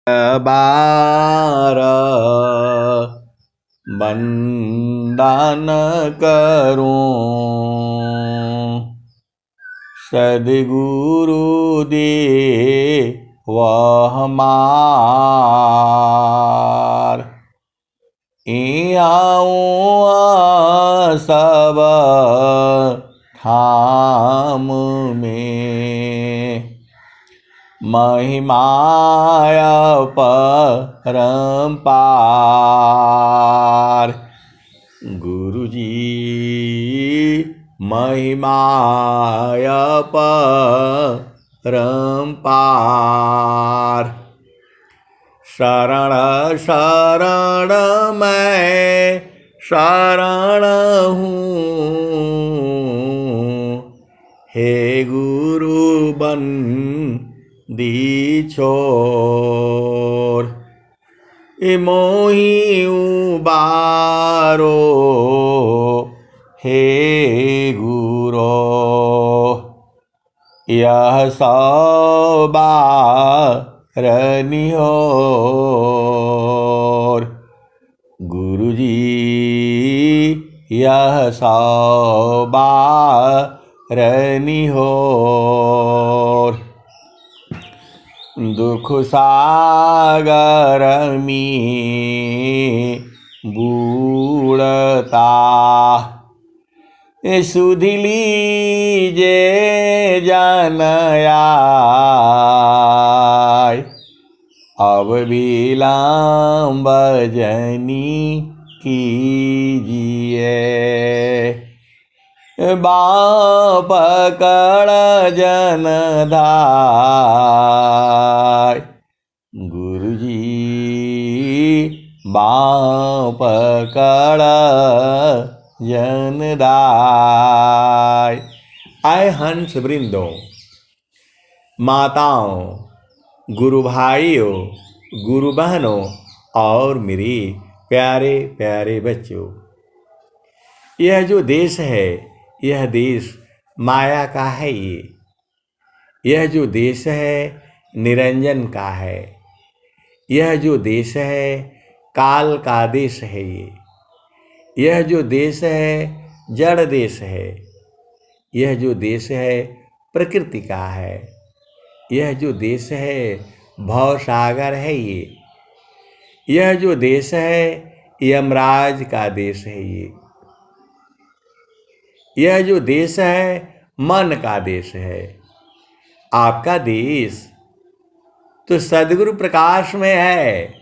बार बंदन करूं, सद्गुरु दे वह मार। आऊँ सब ठाम में, महिमाय परम्पार। गुरुजी महिमाय परम्पार। शरण शरण मैं शरण हूँ, हे गुरु बंदी छोर। मोहि उबारो हे गुरो, यह सौ बार निहोर। गुरुजी यह सौ बार निहोर। दुख सागर में बूढ़ता, सुधि लीजे जन आय। अब विलम्ब जनी कीजिए, बाँह पकड़ जन धाय। गुरुजी बाँह पकड़ जन दाय। आए हंस वृंदों, माताओं, गुरु भाइयों, गुरु बहनों और मेरे प्यारे प्यारे बच्चों, यह जो देश है, यह देश माया का है। यह जो देश है निरंजन का है। यह जो देश है काल का देश है। यह जो देश है जड़ देश है। यह जो देश है प्रकृति का है। यह जो देश है भव सागर है। यह जो देश है यमराज का देश है। यह जो देश है मन का देश है। आपका देश तो सद्गुरु प्रकाश में है।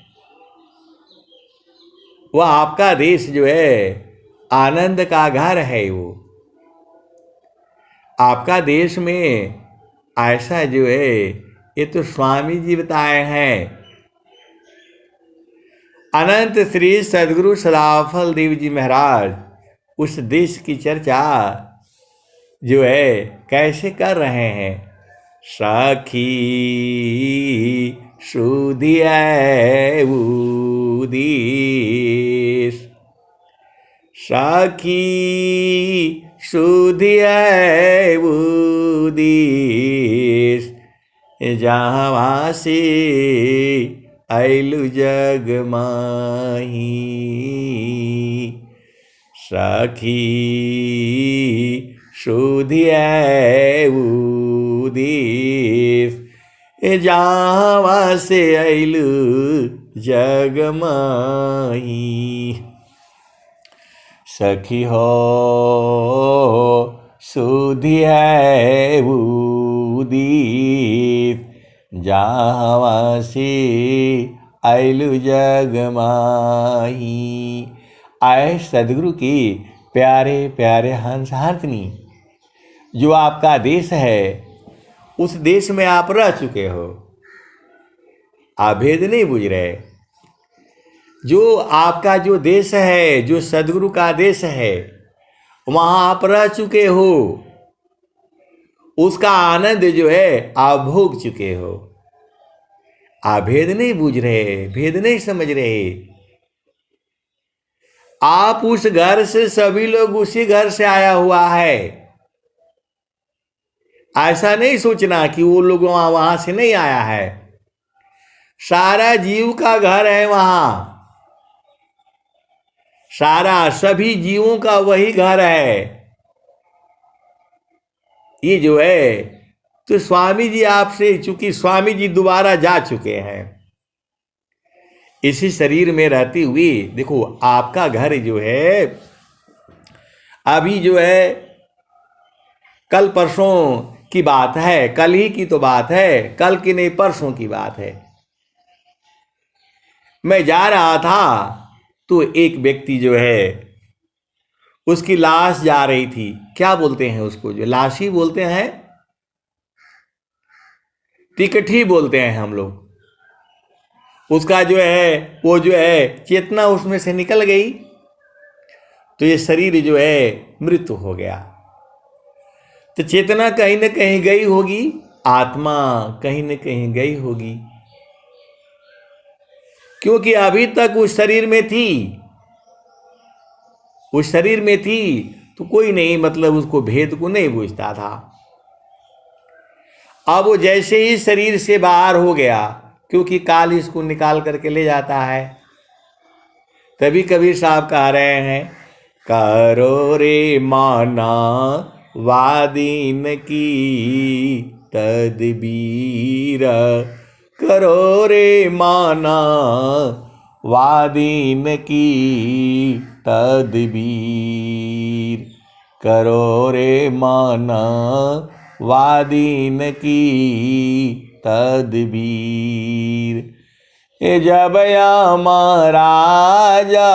वह आपका देश जो है आनंद का घर है। वो आपका देश में ऐसा जो है, ये तो स्वामी जी बताए हैं। अनंत श्री सद्गुरु सदाफल देव जी महाराज उस देश की चर्चा जो है कैसे कर रहे हैं। सखी सुधियै उदेश, सखी सुधियै उदेश, जहाँ से अइलु जग माही। सखी सुधियै उदेश, जहाँ से अइलु जग माही। सखी हो सुधियै उदेश, जहाँ से अइलु जग माही। आए सद्गुरु की प्यारे प्यारे हंस हाथनी, जो आपका देश है उस देश में आप रह चुके हो। आप भेद नहीं बुझ रहे। जो आपका जो देश है, जो सद्गुरु का देश है, वहाँ आप रह चुके हो। उसका आनंद जो है आप भोग चुके हो। आप भेद नहीं बूझ रहे, भेद नहीं समझ रहे। आप उस घर से, सभी लोग उसी घर से आया हुआ है। ऐसा नहीं सोचना कि वो लोग वहां से नहीं आया है। सारा जीव का घर है वहां, सारा सभी जीवों का वही घर है। ये जो है, तो स्वामी जी आपसे, चूंकि स्वामी जी दोबारा जा चुके हैं, इसी शरीर में रहती हुई, देखो आपका घर जो है अभी जो है, कल परसों की बात है, कल ही की तो बात है, कल की नहीं परसों की बात है। मैं जा रहा था तो एक व्यक्ति जो है, उसकी लाश जा रही थी, क्या बोलते हैं उसको, जो लाश ही बोलते हैं, टिकट ही बोलते हैं हम लोग। उसका जो है, वो जो है चेतना उसमें से निकल गई, तो ये शरीर जो है मृत्यु हो गया। तो चेतना कहीं न कहीं गई होगी, आत्मा कहीं न कहीं गई होगी, क्योंकि अभी तक उस शरीर में थी, उस शरीर में थी, तो कोई नहीं, मतलब उसको भेद को नहीं बूझता था। अब वो जैसे ही शरीर से बाहर हो गया, क्योंकि काल इसको निकाल करके ले जाता है, तभी कबीर साहब कह रहे हैं, करो रे माना वादीन की तदबीर, करो रे माना वादीन की तदबीर, करो रे माना वादीन की तदबीर। जब यमराजा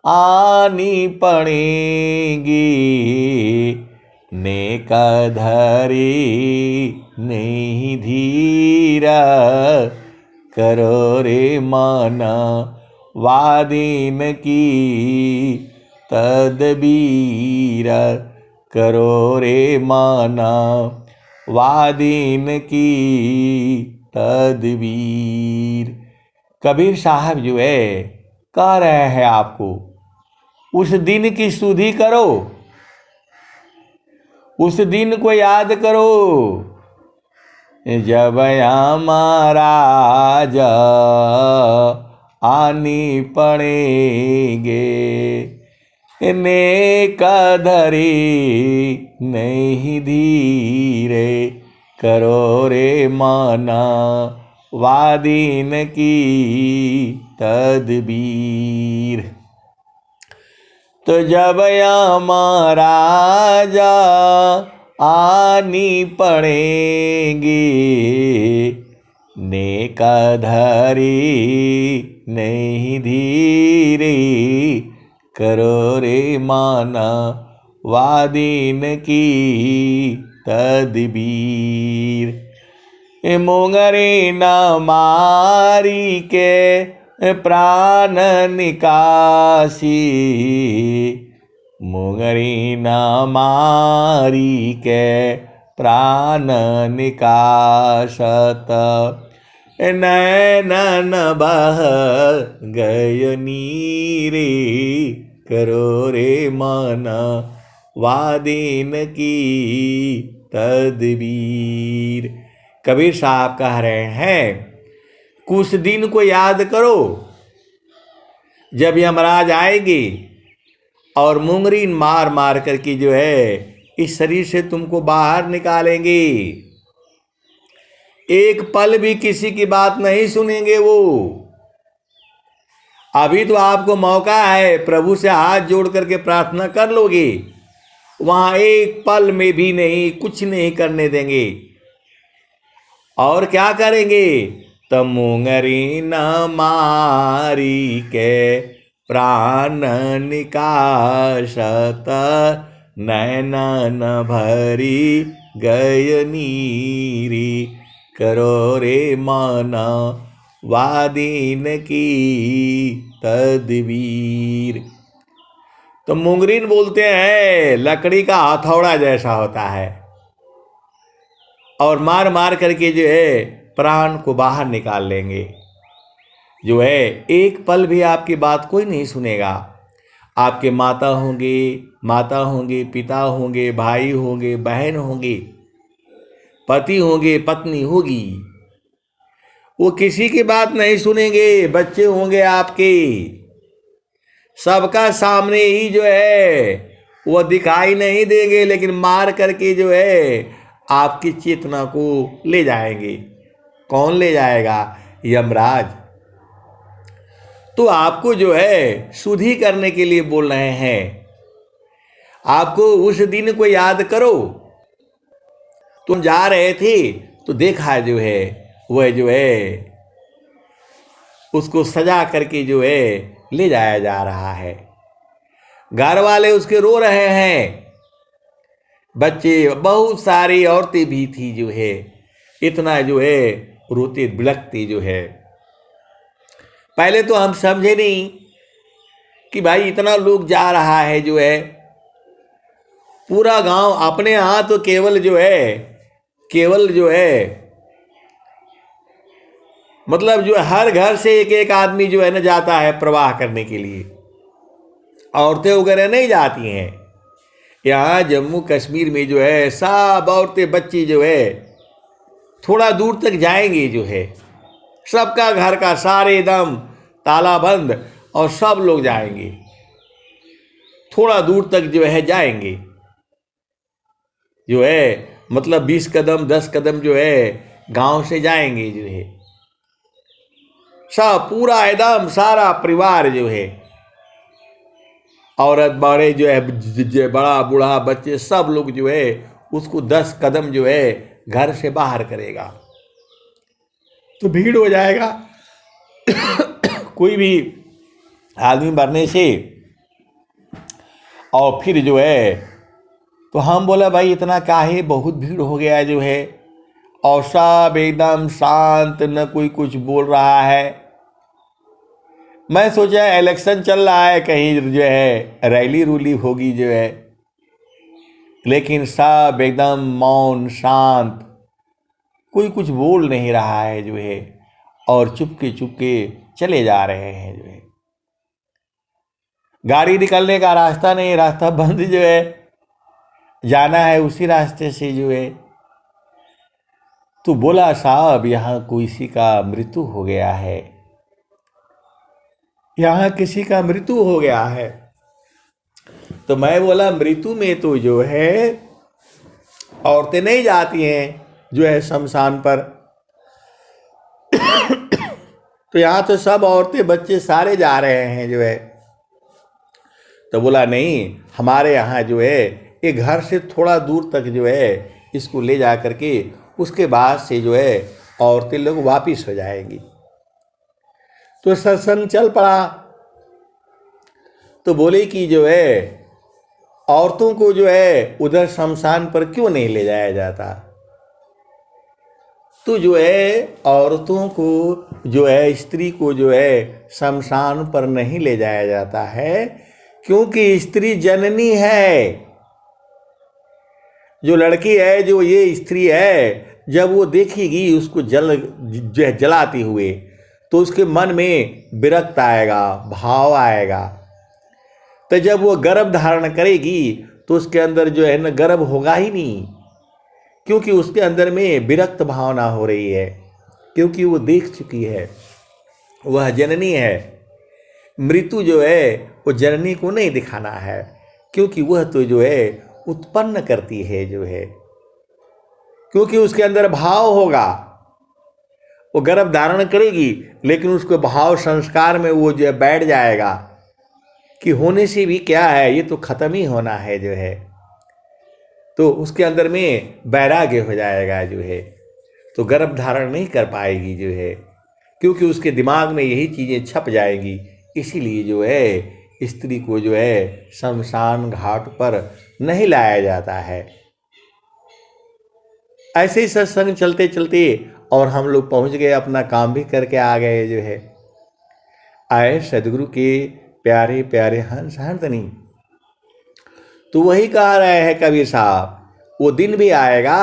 आनी पड़ेगी, नेक धरी नहीं धीरा, करो रे माना वादीन की तदबीर, करो रे माना वादीन की तदबीर। कबीर साहब जो है कह रहे हैं आपको, उस दिन की सुधि करो, उस दिन को याद करो, जब यमराज आनी पड़ेंगे, नेक धरी नहीं धीरे, करो रे माना वादीन की तदबीर। तो जब यमराजा आनी पड़ेंगी, नेक धरी नहीं धीरे, करो रे माना वादीन की तदबीर। मोंगरे न मारी के प्राण निकासी, मोंगरी न मारी के प्राण निकासत, नैनन बह गय नीरे, करो रे माना वादीन की तदबीर। कबीर साहब कह रहे हैं, कुछ दिन को याद करो, जब यमराज आएगी और मुंगरी मार मार करके जो है इस शरीर से तुमको बाहर निकालेंगे, एक पल भी किसी की बात नहीं सुनेंगे वो। अभी तो आपको मौका है, प्रभु से हाथ जोड़ करके प्रार्थना कर लोगे, वहां एक पल में भी नहीं, कुछ नहीं करने देंगे। और क्या करेंगे, तब मुंगरी न मारी के प्राण निकासत, नैनन भरी गय नीरी, करो रे माना वादीन की तदबीर। तो मुंगरीन बोलते हैं लकड़ी का हथौड़ा जैसा होता है, और मार मार करके जो है प्राण को बाहर निकाल लेंगे। जो है एक पल भी आपकी बात कोई नहीं सुनेगा। आपके माता होंगे, पिता होंगे, भाई होंगे, बहन होंगे, पति होंगे, पत्नी होगी, वो किसी की बात नहीं सुनेंगे। बच्चे होंगे आपके, सबका सामने ही जो है वो दिखाई नहीं देंगे, लेकिन मार करके जो है आपकी चेतना को ले जाएंगे। कौन ले जाएगा? यमराज। तो आपको जो है शुद्धि करने के लिए बोल रहे हैं। आपको उस दिन को याद करो, तुम जा रहे थे तो देखा जो है वह जो है उसको सजा करके जो है ले जाया जा रहा है। घर वाले उसके रो रहे हैं, बच्चे, बहुत सारी औरतें भी थी जो है, इतना जो है रोते बिलखते जो है। पहले तो हम समझे नहीं कि भाई इतना लोग जा रहा है जो है, पूरा गांव अपने यहाँ तो केवल जो है मतलब जो हर घर से एक एक आदमी जो है ना जाता है प्रवाह करने के लिए, औरतें वगैरह नहीं जाती हैं। यहाँ जम्मू कश्मीर में जो है सब औरतें बच्ची जो है थोड़ा दूर तक जाएंगे जो है, सबका घर का सारे एकदम ताला बंद और सब लोग जाएंगे, थोड़ा दूर तक जो है जाएंगे जो है, मतलब 20 कदम 10 कदम जो है गांव से जाएंगे जो है, सब पूरा एकदम सारा परिवार जो है, औरत बड़े जो है बड़ा बूढ़ा बच्चे सब लोग जो है उसको 10 कदम जो है घर से बाहर करेगा तो भीड़ हो जाएगा। कोई भी आदमी मरने से और फिर जो है तो हम बोला भाई इतना काहे, बहुत भीड़ हो गया जो है, और सब एकदम शांत, न कोई कुछ बोल रहा है। मैं सोचा इलेक्शन चल रहा है, कहीं जो है रैली रूली होगी जो है, लेकिन सब एकदम मौन शांत, कोई कुछ बोल नहीं रहा है जो है, और चुपके चुपके चले जा रहे हैं जो है। गाड़ी निकलने का रास्ता नहीं, रास्ता बंद जो है, जाना है उसी रास्ते से जो है। तो बोला साहब यहाँ किसी का मृत्यु हो गया है, यहाँ किसी का मृत्यु हो गया है। तो मैं बोला मृत्यु में तो जो है औरतें नहीं जाती हैं जो है शमशान पर, तो यहाँ तो सब औरतें बच्चे सारे जा रहे हैं जो है। तो बोला नहीं, हमारे यहाँ जो है ये घर से थोड़ा दूर तक जो है इसको ले जा करके उसके बाद से जो है औरतें लोग वापिस हो जाएंगी। तो सत्संग चल पड़ा। तो बोले कि जो है औरतों को जो है उधर शमशान पर क्यों नहीं ले जाया जाता। तो जो है औरतों को जो है, स्त्री को जो है शमशान पर नहीं ले जाया जाता है, क्योंकि स्त्री जननी है। जो लड़की है, जो ये स्त्री है, जब वो देखेगी उसको जलाती हुए तो उसके मन में विरक्त आएगा, भाव आएगा। तो जब वो गर्भ धारण करेगी तो उसके अंदर जो है ना गर्भ होगा ही नहीं, क्योंकि उसके अंदर में विरक्त भावना हो रही है, क्योंकि वो देख चुकी है, वह जननी है। मृत्यु जो है वो जननी को नहीं दिखाना है, क्योंकि वह तो जो है उत्पन्न करती है जो है, क्योंकि उसके अंदर भाव होगा। वो गर्भ धारण करेगी लेकिन उसको भाव संस्कार में वो जो है बैठ जाएगा कि होने से भी क्या है, ये तो खत्म ही होना है जो है। तो उसके अंदर में वैराग्य हो जाएगा जो है, तो गर्भ धारण नहीं कर पाएगी जो है, क्योंकि उसके दिमाग में यही चीज़ें छप जाएंगी। इसीलिए जो है स्त्री को जो है शमशान घाट पर नहीं लाया जाता है। ऐसे ही सत्संग चलते चलते और हम लोग पहुंच गए, अपना काम भी करके आ गए जो है। आए सदगुरु के प्यारे प्यारे हंस हरदनी। तो वही कह रहे हैं कबीर साहब, वो दिन भी आएगा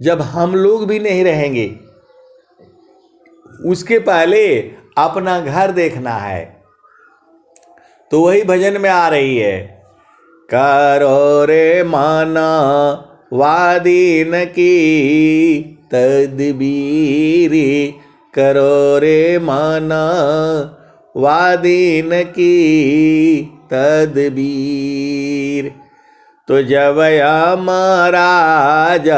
जब हम लोग भी नहीं रहेंगे, उसके पहले अपना घर देखना है। तो वही भजन में आ रही है, करो रे माना वादीन की तदबीर, करो रे माना वादीन की तदबीर। तो जब महाराज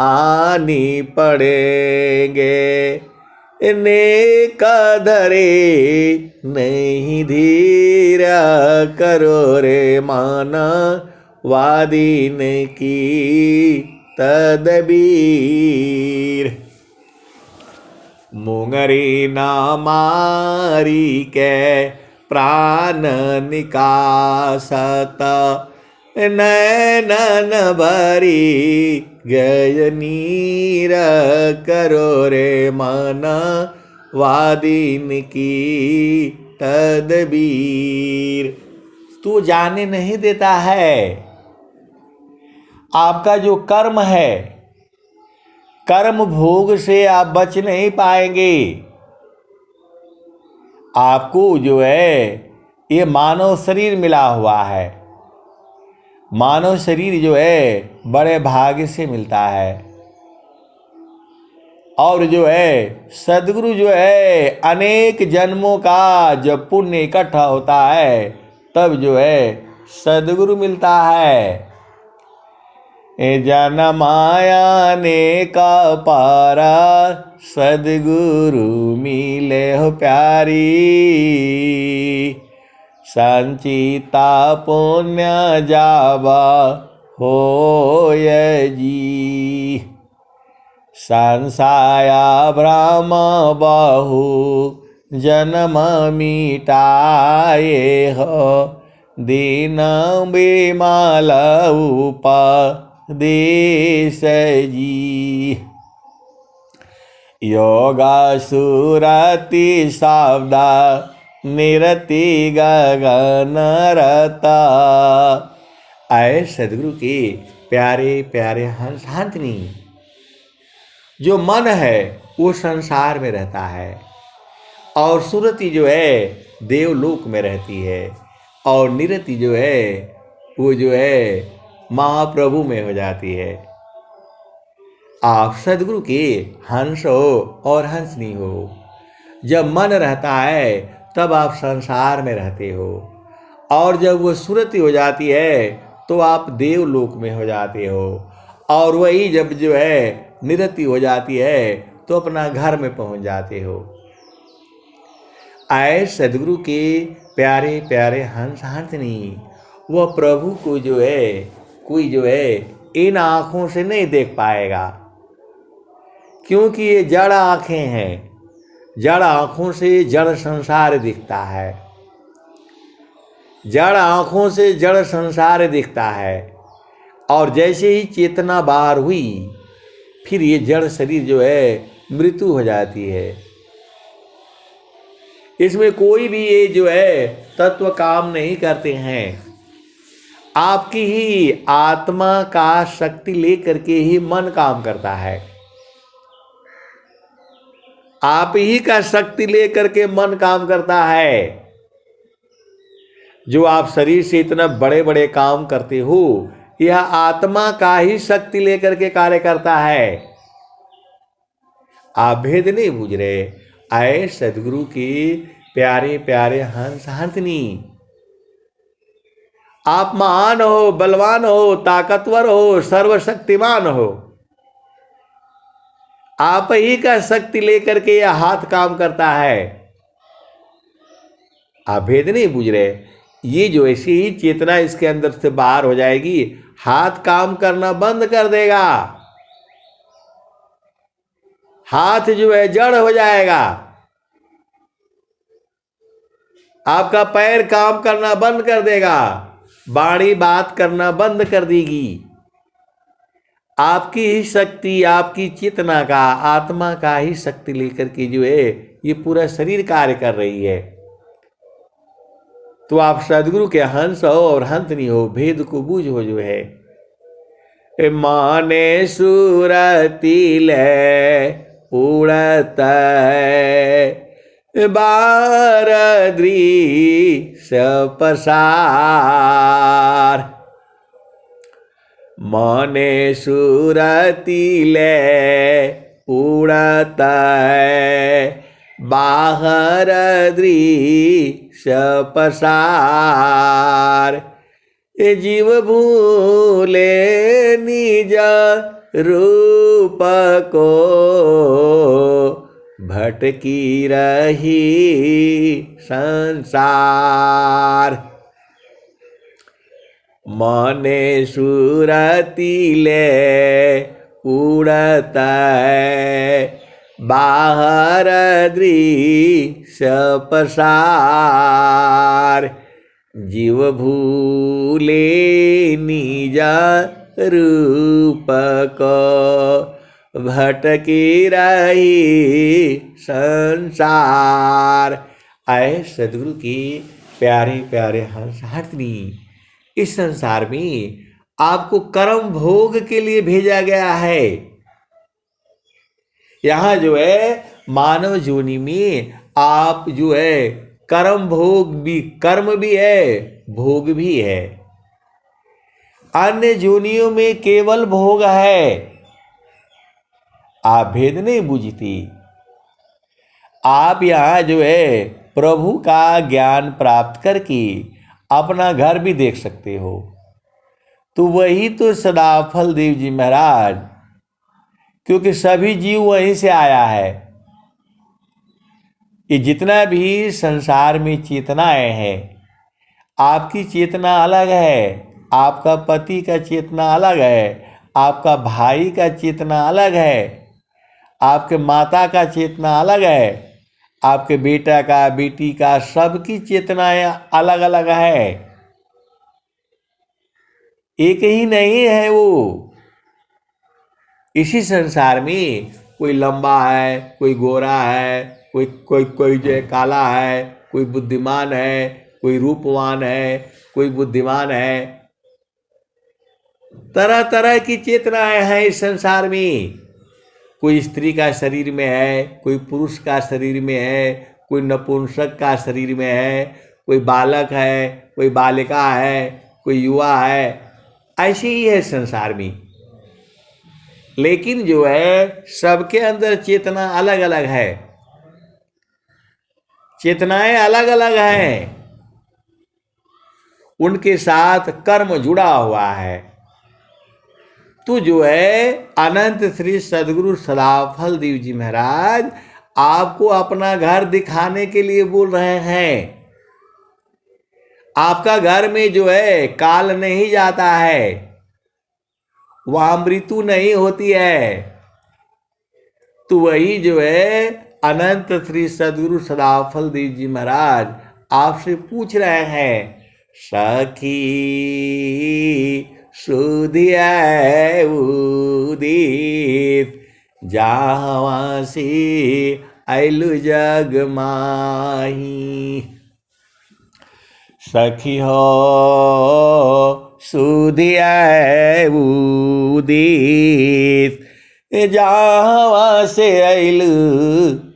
आनी पड़ेंगे नेक धरे नहीं धीर करो रे माना वादीन की तदबीर। मुंगरी न मारी के प्राण निकासत नैनन भरी गय नीर करो रे माना वादीन की तदबीर। तू जाने नहीं देता है आपका जो कर्म है, कर्म भोग से आप बच नहीं पाएंगे। आपको जो है ये मानव शरीर मिला हुआ है। मानव शरीर जो है बड़े भाग्य से मिलता है। और जो है सद्गुरु जो है अनेक जन्मों का जब पुण्य इकट्ठा होता है तब जो है सद्गुरु मिलता है। जनमाया ने का पारा सद्गुरु मिले हो प्यारी। संचिता पुण्य जावा हो जी। संसाया ब्रह्म बहु जन्म मिटाए हो दीन बिमल उपदेश जी। योगा सुरति शब्द निरति गगन रता। आए सदगुरु के प्यारे प्यारे हंस हंसनी। जो मन है वो संसार में रहता है और सुरति जो है देवलोक में रहती है और निरति जो है वो जो है महाप्रभु में हो जाती है। आप सदगुरु के हंस हो और हंसनी हो। जब मन रहता है तब आप संसार में रहते हो और जब वो सुरति हो जाती है तो आप देवलोक में हो जाते हो और वही जब जो है निरति हो जाती है तो अपना घर में पहुंच जाते हो। आए सदगुरु के प्यारे प्यारे हंस हंसनी। वह प्रभु को जो है कोई जो है इन आँखों से नहीं देख पाएगा क्योंकि ये जड़ आँखें हैं। जड़ आँखों से जड़ संसार दिखता है। जड़ आँखों से जड़ संसार दिखता है और जैसे ही चेतना बाहर हुई फिर ये जड़ शरीर जो है मृत्यु हो जाती है। इसमें कोई भी ये जो है तत्व काम नहीं करते हैं। आपकी ही आत्मा का शक्ति लेकर के ही मन काम करता है। आप ही का शक्ति लेकर के मन काम करता है। जो आप शरीर से इतना बड़े बड़े काम करते हो यह आत्मा का ही शक्ति लेकर के कार्य करता है। आप भेद नहीं बूझ रहे। आए सदगुरु की प्यारे प्यारे हंस हंसनी। आप महान हो, बलवान हो, ताकतवर हो, सर्वशक्तिमान हो। आप ही का शक्ति लेकर के यह हाथ काम करता है। आप भेद नहीं बूझ रहे। ये जो ऐसी ही चेतना इसके अंदर से बाहर हो जाएगी हाथ काम करना बंद कर देगा। हाथ जो है जड़ हो जाएगा। आपका पैर काम करना बंद कर देगा। वाणी बात करना बंद कर देगी। आपकी ही शक्ति, आपकी चेतना का, आत्मा का ही शक्ति लेकर के जो है ये पूरा शरीर कार्य कर रही है। तो आप सदगुरु के हंस हो और हंसनी हो। भेद को बूझो जो है। माने सुरति ले उड़त बारद्री पसार। माने सुरति ले उड़ता है बाहर दृश्य पसार। ये जीव भूले निज रूप को, भटकी रही संसार। मने सुरती ले उड़ता है बाहर दृश्य पसार। जीव भूले निज रूप को, भटकी रही संसार। आए सदगुरु की प्यारे प्यारे हंसनी, इस संसार में आपको कर्म भोग के लिए भेजा गया है। यहाँ जो है मानव योनि में आप जो है कर्म भोग भी, कर्म भी है, भोग भी है। अन्य योनियों में केवल भोग है। आप भेद नहीं बूझती। आप यहाँ जो है प्रभु का ज्ञान प्राप्त करके अपना घर भी देख सकते हो। तो वही तो सदाफल देव जी महाराज, क्योंकि सभी जीव वहीं से आया है। ये जितना भी संसार में चेतनाएं हैं, आपकी चेतना अलग है, आपका पति का चेतना अलग है, आपका भाई का चेतना अलग है, आपके माता का चेतना अलग है, आपके बेटा का, बेटी का, सबकी चेतनाएं अलग अलग है। एक ही नहीं है वो। इसी संसार में कोई लंबा है, कोई गोरा है, कोई कोई कोई जो है काला है, कोई बुद्धिमान है, कोई रूपवान है, कोई बुद्धिमान है। तरह तरह की चेतनाएं हैं इस संसार में। कोई स्त्री का शरीर में है, कोई पुरुष का शरीर में है, कोई नपुंसक का शरीर में है, कोई बालक है, कोई बालिका है, कोई युवा है। ऐसे ही है संसार में। लेकिन जो है सबके अंदर चेतना अलग अलग है, चेतनाएं अलग अलग हैं, उनके साथ कर्म जुड़ा हुआ है। तो जो है अनंत श्री सदगुरु सदाफल देव जी महाराज आपको अपना घर दिखाने के लिए बोल रहे हैं। आपका घर में जो है काल नहीं जाता है, वहां मृत्यु नहीं होती है। तो वही जो है अनंत श्री सदगुरु सदाफल देव जी महाराज आपसे पूछ रहे हैं, सखी सुधिया उदित जावा से आइलु जग माही। सखी हो सुधिया उदित जावा से आइलु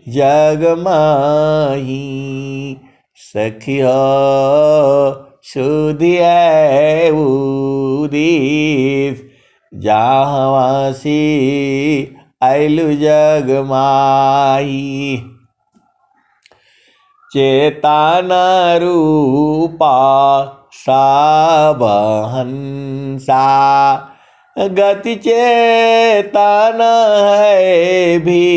जग माही। सखी हो सुधिया उदित जावा से आइलु जग माही। चेतन रूपा साबहंसा गति चेतन है भी।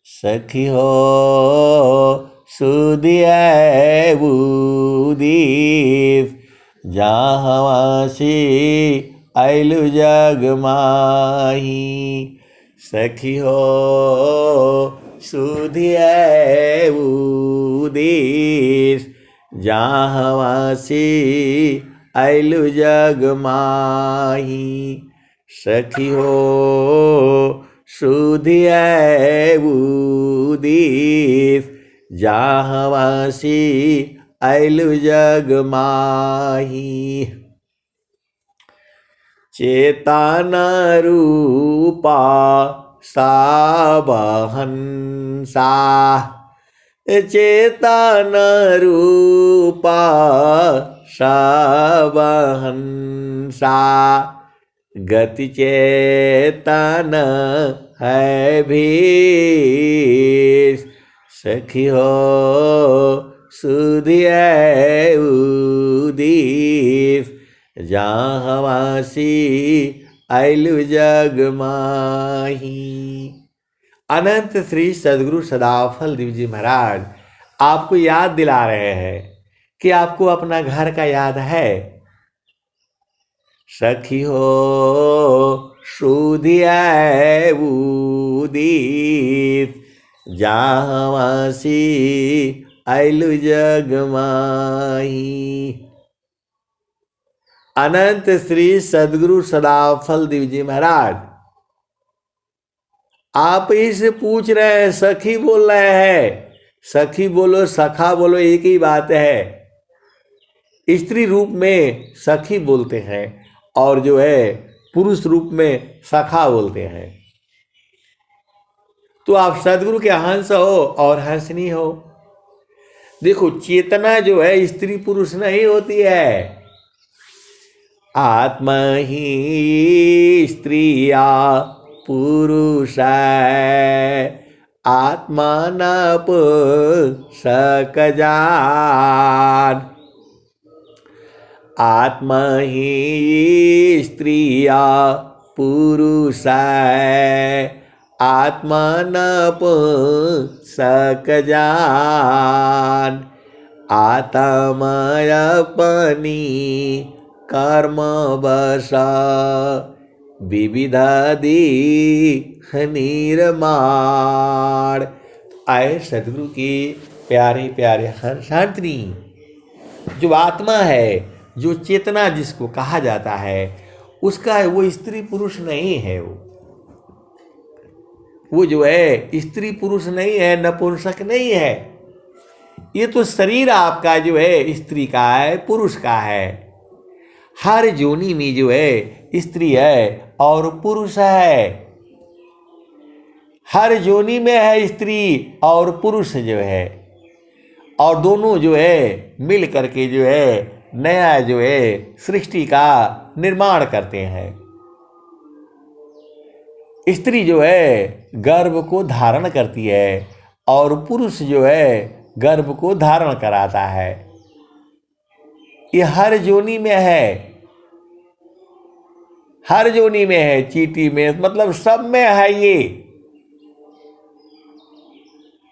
सखी हो सुधिया उदित जहाँ से आइलु जग माही। सखी हो सुधिया उदित जहाँ से आइलु जग माही। सखी हो सुधिया उदित जहाँ से आइलु जग माही। चेतन रूपा साबहंसा चेतन रूपा साबहंसा गति चेतन है भी, सखी हो सुधिया उदीस, जहाँ वासी आइलु जग माही। अनंत श्री सदगुरु सदाफल देव जी महाराज आपको याद दिला रहे हैं कि आपको अपना घर का याद है। सखी हो सुधिया उदीस, जहाँ वासी आइलु जग माही। अनंत श्री सदगुरु सदाफल देव जी महाराज आप ही से पूछ रहे हैं, सखी बोल रहे हैं। सखी बोलो सखा बोलो एक ही बात है। स्त्री रूप में सखी बोलते हैं और जो है पुरुष रूप में सखा बोलते हैं। तो आप सदगुरु के हंस हो और हंसनी हो। देखो चेतना जो है स्त्री पुरुष नहीं होती है। आत्मा ही स्त्रिया पुरुष है, आत्मा न सक जान। आत्मा ही स्त्रिया पुरुष है, आत्मा न सक जान। आत्मा अपनी कर्म बसा, विविधादि निर्माण। आए सदगुरु के प्यारे प्यारे हंसांतनी, जो आत्मा है, जो चेतना जिसको कहा जाता है, उसका वो स्त्री पुरुष नहीं है। वो जो है स्त्री पुरुष नहीं है, नपुंसक नहीं है। ये तो शरीर आपका जो है स्त्री का है, पुरुष का है। हर जोनी में जो है स्त्री है और पुरुष है। हर जोनी में है स्त्री और पुरुष जो है, और दोनों जो है मिल करके जो है नया जो है सृष्टि का निर्माण करते हैं। स्त्री जो है गर्भ को धारण करती है और पुरुष जो है गर्भ को धारण कराता है। ये हर जोनी में है, हर जोनी में है, चींटी में, मतलब सब में है। ये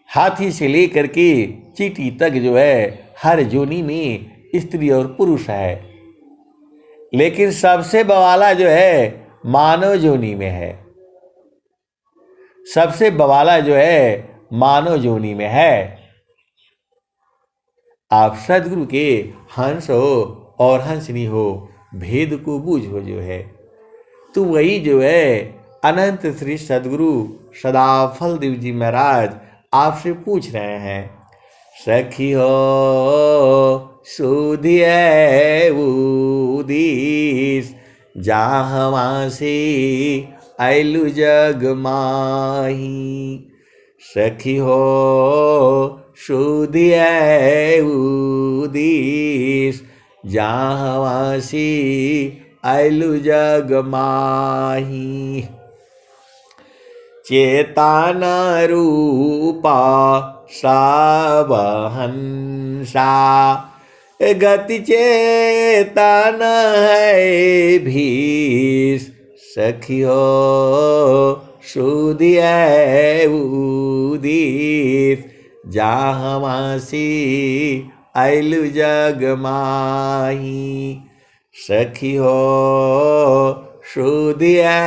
हाथी से लेकर के चींटी तक जो है हर जोनी में स्त्री और पुरुष है। लेकिन सबसे बवाला जो है मानव जोनी में है। सबसे बवाला जो है मानव जोनी में है। आप सदगुरु के हंस हो और हंसनी हो, भेद को बूझो जो है। तो वही जो है अनंत श्री सदगुरु सदाफल देव जी महाराज आपसे पूछ रहे हैं। सखी हो सुधिया उदीस, जहाँ से आइलु जग माही। सखी हो सुधिया उदीस, जहाँ से आइलु जग माही। चेतन रूपा सब हंसा, गति चेतन है भीष। सखी हो सुधिया उदीस, जहाँ से आइलु जग माही। सखी हो सुधिया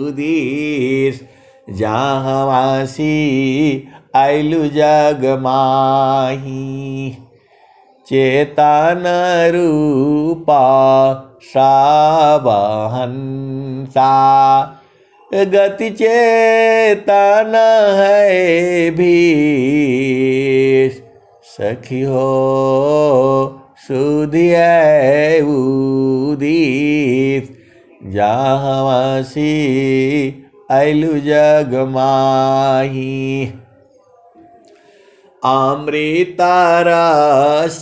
उदीस, जहाँ से आइलु जग माही। चेतन रूपा सब हंसा, गति चेतन है भीष। सखी हो सुधिया उदीस, जहाँ से आइलु जग माही। अमृत रस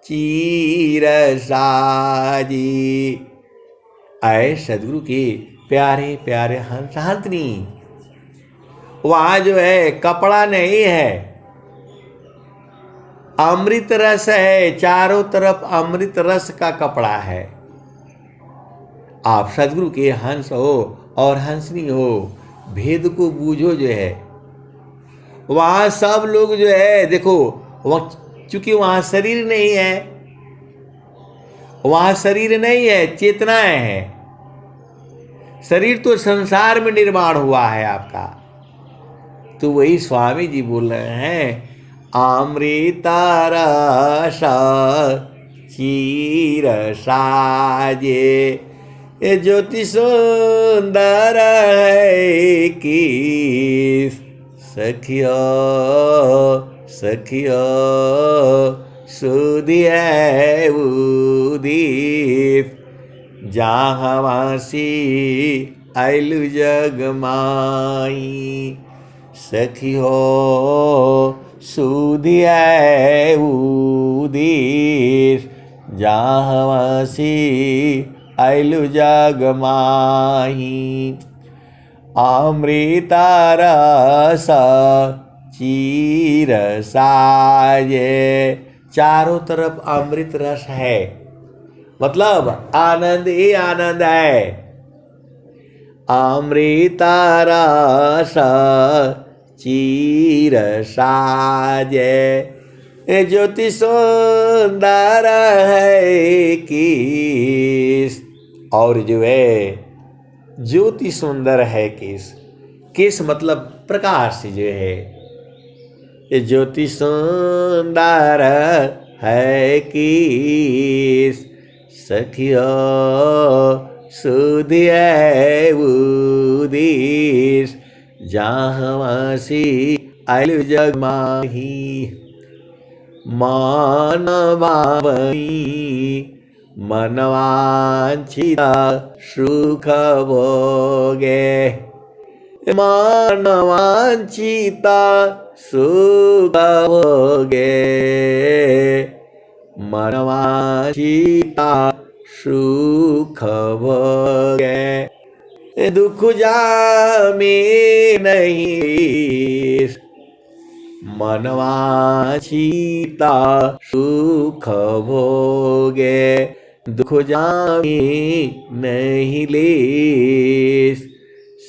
चीर साजी, आए सदगुरु के प्यारे प्यारे हंस हंसनी। वहां जो है कपड़ा नहीं है, अमृत रस है, चारों तरफ अमृत रस का कपड़ा है। आप सदगुरु के हंस हो और हंसनी हो, भेद को बूझो जो है। वहां सब लोग जो है देखो, चूंकि वहां शरीर नहीं है, वहां शरीर नहीं है, चेतनाएं हैं। शरीर तो संसार में निर्माण हुआ है आपका। तो वही स्वामी जी बोल रहे हैं, अमृता रस चीर साजे, ये ज्योति सुंदर है कि सखियो सखियो सुधिय उदीप, जहाँ वासी आयलु जग माई, सखियो सुधिय उदीप, जहाँ वासी आयलु जग माही। अमृता रस चीर साजे, चारों तरफ अमृत रस है, मतलब आनंद ही आनंद है। अमृता रस चीर साजे, ज्योति सुंदर है किस, और जो है ज्योति सुंदर है किस, किस मतलब प्रकाश जो है। ये ज्योति सुंदर है किस, सखियो सुधिय उदीस, जहाँ वासी आयलु जग माही। मानवावनी मनवांछिता सुख भोगे, मानवांछिता सुख भोगे, मनवांछिता सुख भोगे, दुख जामे नहीं, मनवांछिता सुख भोगे, दुख जामे नहीं लेस,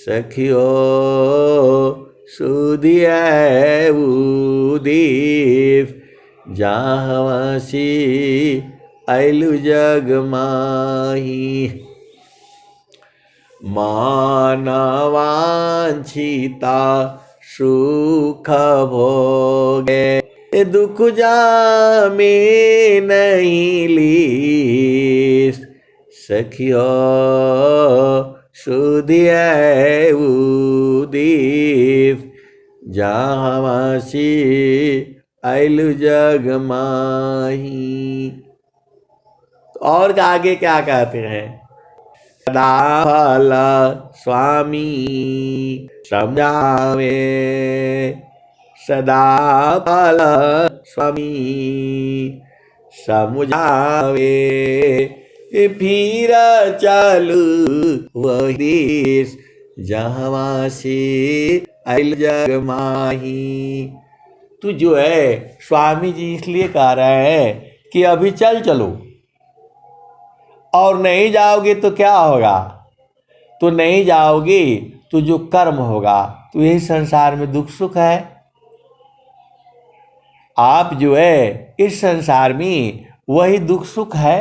सखियो सुधिय उदीप, जहाँ वासी आयलु जग माही। मानवांछिता सुख भोगे, दुख जामे नहीं लीस, सखियो सुधिय उदीप, जहाँ वासी आयलु जग माही। और आगे क्या कहते हैं, सदा फल स्वामी समझावे, सदा फल स्वामी समझावे, फिर चलू वही देश, जहाँ वासी आयलु जग माही। तू जो है स्वामी जी इसलिए कह रहे हैं कि अभी चलो, और नहीं जाओगे तो क्या होगा, तो नहीं जाओगे तो जो कर्म होगा, तो यही संसार में दुख सुख है। आप जो है इस संसार में वही दुख सुख है।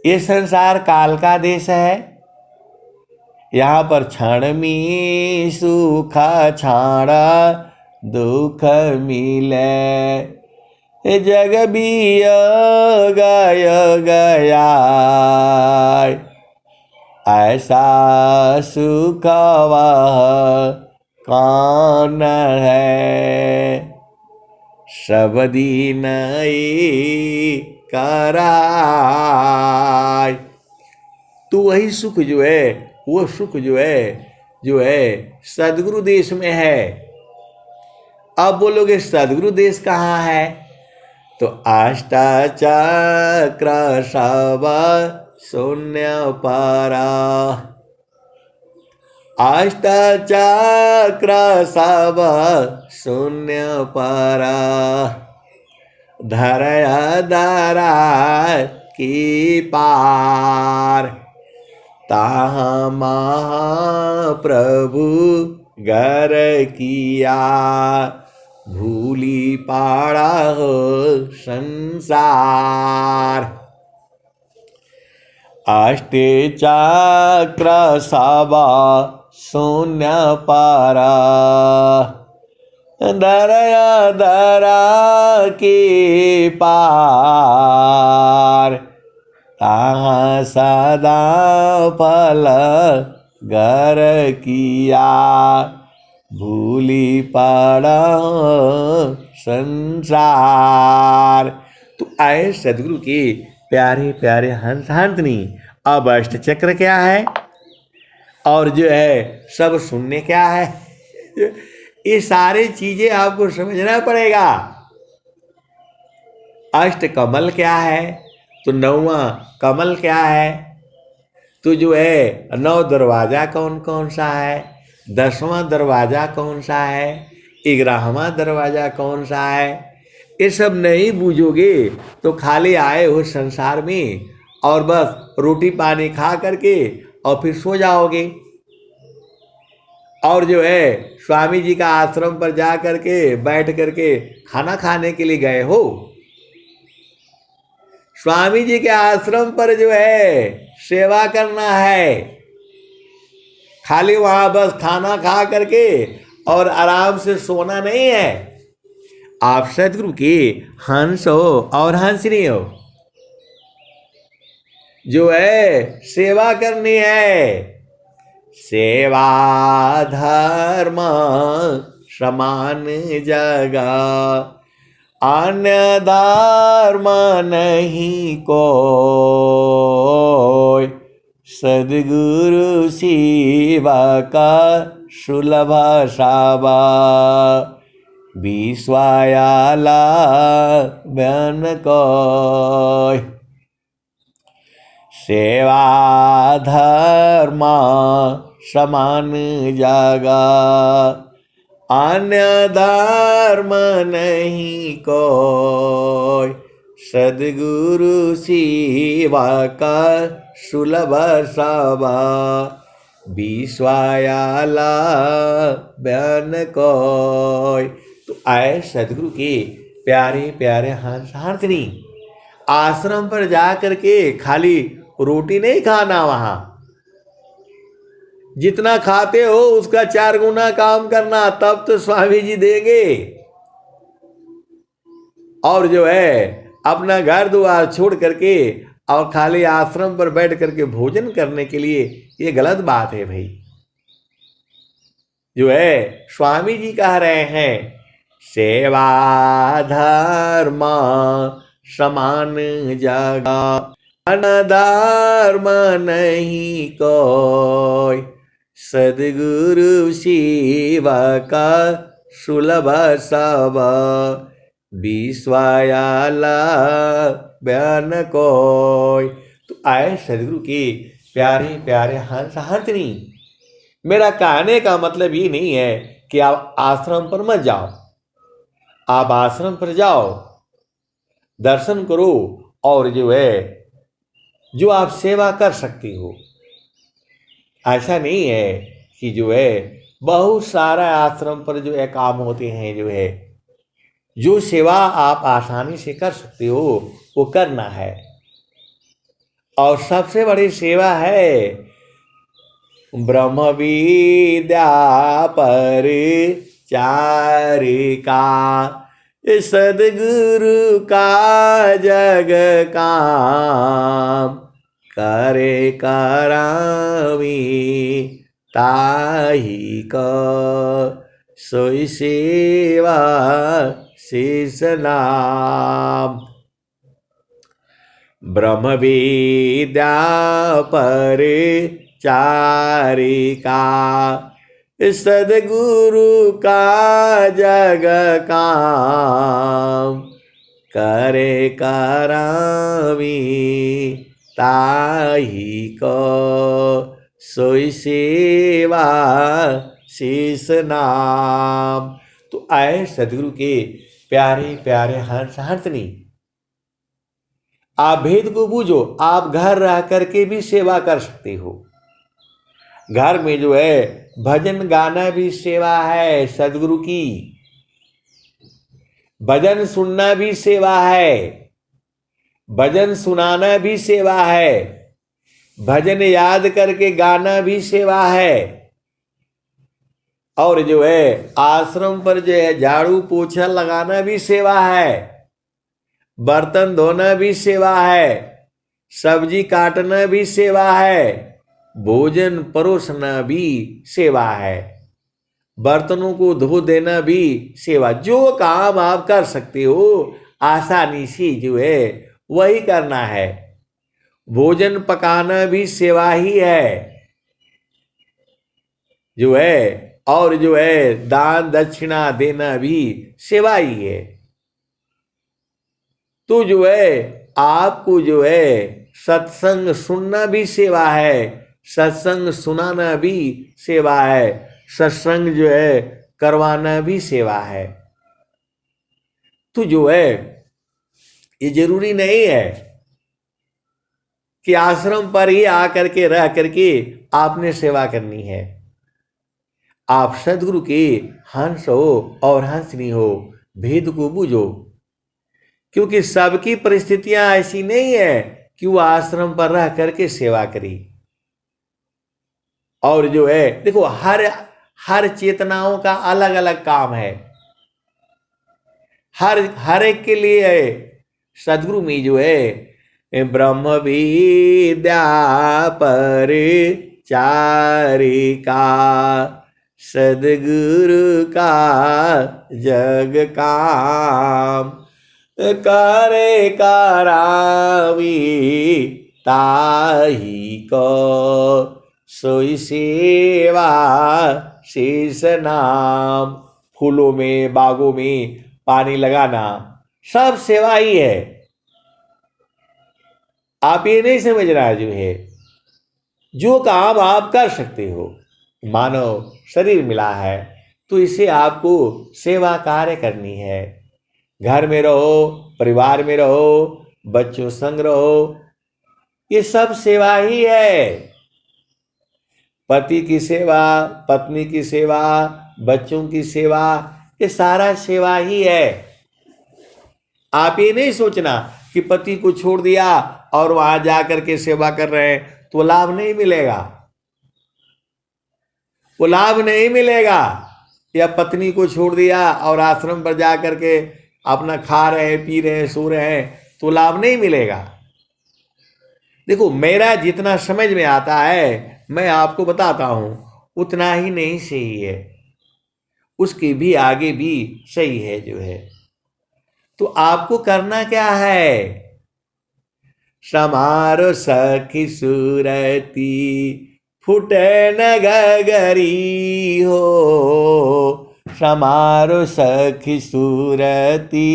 ये संसार काल का देश है, यहाँ पर क्षण में सुख क्षण दुख मिले, जग भी गया ऐसा सुख वह कौन है, सब दिन कराय। तो वही सुख जो है, वो सुख जो है सदगुरु देश में है। अब बोलोगे सदगुरु देश कहाँ है, तो अष्टचक्र सब शून्य पारा अष्टचक्र सब शून्य पारा धरय धरा की पार ताहा महाप्रभु गर किया भूली पाड़ा हो संसार अष्टे चक्र सब शून्य पारा दरया दरा के पार ताहा सदा फल गर किया भूली पड़ा संसार। तो आए सदगुरु के प्यारे प्यारे हंस हंसनी। अब अष्ट चक्र क्या है और जो है सब शून्य क्या है, ये सारी चीजें आपको समझना पड़ेगा। अष्ट कमल क्या है, तो नौवां कमल क्या है, तो जो है 9 दरवाजा कौन कौन सा है, 10वां दरवाजा कौन सा है, 11वां दरवाजा कौन सा है, ये सब नहीं बूझोगे तो खाली आए हो संसार में और बस रोटी पानी खा करके और फिर सो जाओगे। और जो है स्वामी जी का आश्रम पर जा करके बैठ करके खाना खाने के लिए गए हो, स्वामी जी के आश्रम पर जो है सेवा करना है, खाली वहां बस खाना खा करके और आराम से सोना नहीं है। आप सतगुरु के हंस हो और हंसनी हो, जो है सेवा करनी है। सेवा धर्म समान जगह अन्य धर्म नहीं कोई, सद्गुरु सेवा का सुलभ सावा विश्वायाला बन कोई। सेवा धर्म समान जगह अन्य धर्म नहीं कोई, सद्गुरु सेवा का सुलभ सभा विश्वायाला बन कोई। तो आए सद्गुरु के प्यारे प्यारे हंस हंसनी। आश्रम पर जा करके खाली रोटी नहीं खाना, वहां जितना खाते हो उसका 4 गुना काम करना, तब तो स्वामी जी देंगे। और जो है अपना घर द्वार छोड़ करके और खाली आश्रम पर बैठ करके भोजन करने के लिए, ये गलत बात है भाई। जो है स्वामी जी कह रहे हैं सेवा धर्म समान जगह अनधर्म नहीं कोई, सद्गुरु सेवा का सुलभ सब विश्वायाला बन कोई। तो आए सद्गुरु के प्यारे प्यारे हंस हंसनी। मेरा कहने का मतलब ये नहीं है कि आप आश्रम पर मत जाओ, आप आश्रम पर जाओ, दर्शन करो और जो है जो आप सेवा कर सकती हो। ऐसा नहीं है कि जो है बहुत सारा आश्रम पर जो है काम होते हैं, जो है जो सेवा आप आसानी से कर सकते हो वो करना है। और सबसे बड़ी सेवा है ब्रह्म विद्या पर चारिका, सद्गुरु का जग काम करे करावी ताही का सोई सेवा शीर्ष नाम। ब्रह्म विद्या पर चारिका, सद्गुरु का जग काम करे करावी ताही को सोई सेवा शेष नाम। तो आए सदगुरु के प्यारे प्यारे हंस हंसनी, आप भेद को बूझो। आप घर रह करके भी सेवा कर सकते हो। घर में जो है भजन गाना भी सेवा है सदगुरु की, भजन सुनना भी सेवा है, भजन सुनाना भी सेवा है, भजन याद करके गाना भी सेवा है। और जो है आश्रम पर जो है झाड़ू पोछा लगाना भी सेवा है, बर्तन धोना भी सेवा है, सब्जी काटना भी सेवा है, भोजन परोसना भी सेवा है, बर्तनों को धो देना भी सेवा। जो काम आप कर सकते हो आसानी से जो है वही करना है। भोजन पकाना भी सेवा ही है जो है, और जो है दान दक्षिणा देना भी सेवा ही है। तो जो है आपको जो है सत्संग सुनना भी सेवा है, सत्संग सुनाना भी सेवा है, सत्संग जो है करवाना भी सेवा है। तो जो है ये जरूरी नहीं है कि आश्रम पर ही आकर के रह करके आपने सेवा करनी है। आप सदगुरु के हंस हो और हंसनी हो, भेद को बूझो। क्योंकि सबकी परिस्थितियां ऐसी नहीं है कि वो आश्रम पर रह करके सेवा करी। और जो है देखो हर चेतनाओं का अलग अलग काम है, हर एक के लिए है। सदगुरु में जो है ब्रह्म विद्या पर चारिका, सदगुरु का जग काम, करे करावी ताही को सोई सेवा शेष नाम। फूलों में बागों में पानी लगाना सब सेवा ही है। आप ये नहीं समझना जो है जो काम आप कर सकते हो, मानव शरीर मिला है तो इसे आपको सेवा कार्य करनी है। घर में रहो, परिवार में रहो, बच्चों संग रहो, ये सब सेवा ही है। पति की सेवा, पत्नी की सेवा, बच्चों की सेवा, ये सारा सेवा ही है। आप ये नहीं सोचना कि पति को छोड़ दिया और वहां जाकर के सेवा कर रहे हैं तो लाभ नहीं मिलेगा, वो लाभ नहीं मिलेगा। या पत्नी को छोड़ दिया और आश्रम पर जाकर के अपना खा रहे हैं, पी रहे हैं, सो रहे हैं तो लाभ नहीं मिलेगा। देखो मेरा जितना समझ में आता है मैं आपको बताता हूं, उतना ही नहीं सही है, उसके भी आगे भी सही है जो है। तो आपको करना क्या है? समारो सखी सूरती फुटे न गगरी हो, समारो सखी सूरती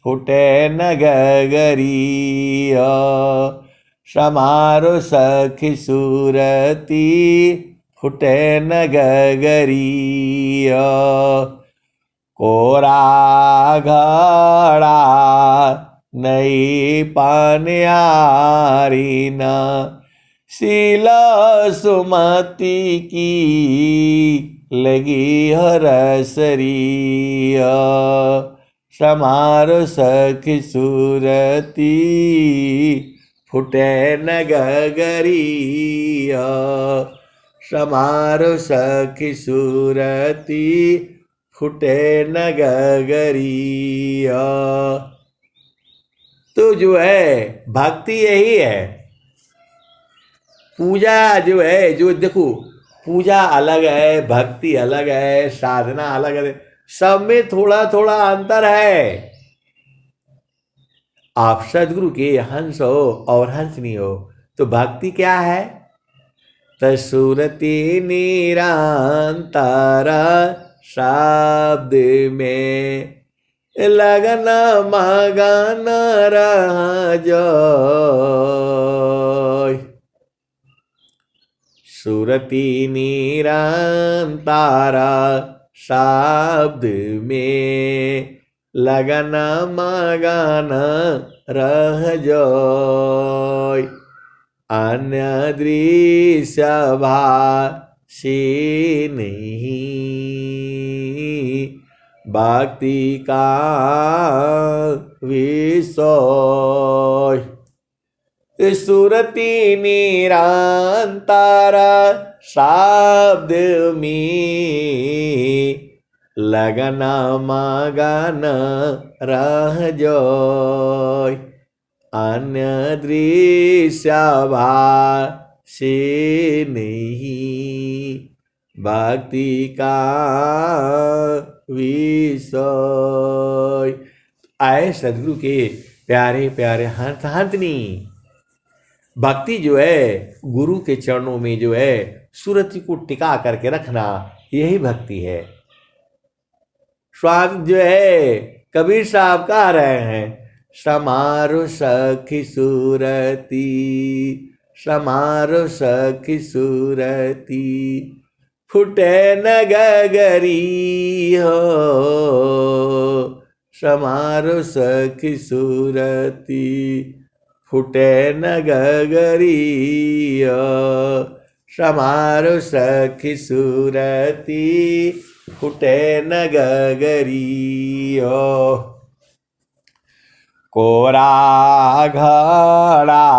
फुटे न गगरी हो, समारो सखी सूरती फुटे न गगरी हो। कोरा घड़ा नई पान्यारी न, शीला सुमति की लगी हरसरी, समारो सखी सूरती फुटे न गगरी, समारो सखी सूरती फुटे न गगरी। तो जो है भक्ति यही है। पूजा जो है, जो देखो पूजा अलग है, भक्ति अलग है, साधना अलग है, सब में थोड़ा थोड़ा अंतर है। आप सदगुरु के हंस हो और हंसनी हो तो भक्ति क्या है? तसुरति निरंतर शब्द में लगन मगन रह जाय। सुरति निरंतारा शब्द में लगन मगन रह जाय। अन्य दृश्य भाषी नहीं भक्ति का विषय। सुरति निरंतारा शब्द में लगन मगन रह जाय। अन्य दृश्य भाषी नहीं भक्ति का विषय। आए सदगुरु के प्यारे प्यारे हंस हंसनी। भक्ति जो है गुरु के चरणों में जो है सुरति को टिका करके रखना, यही भक्ति है। स्वामी जो है कबीर साहब कह रहे हैं, समारो सखी सुरती, समारो सखी सुरती, फुटे न गगरी हो, समारो सखी सुरती, फुटे न गगरी हो, समारो सखी सुरती, फुटे न गगरी हो। कोरा घड़ा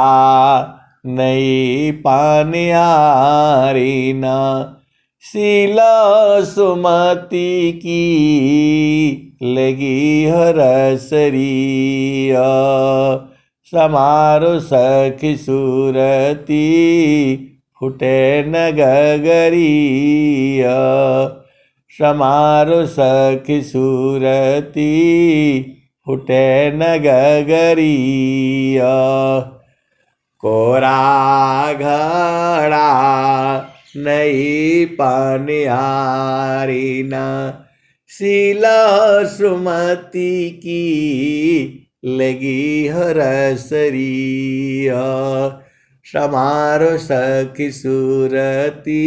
नहीं पानियारी ना, शीला सुमति की लगी हरसरिया, समारो सखी सुरती, फुटे न गगरिया, समारो सखी सुरती, फुटे न गगरिया। कोरा घड़ा नहीं पानियारी ना, शीला सुमति की लगी हरसरिया, समारो सखी सुरती,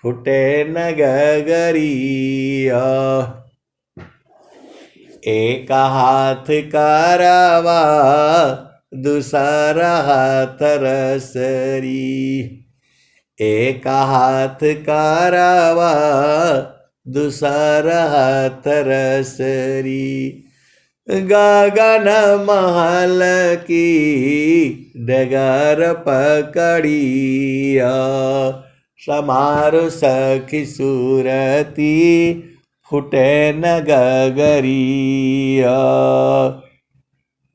फुटे न गगरिया। एक हाथ करवा दूसरा हाथ रसरी, एक हाथ करवा दूसरा हाथ रसरी, गगन महल की डगर पकड़िया, समारो सखी सुरती, फुटे न गगरिया।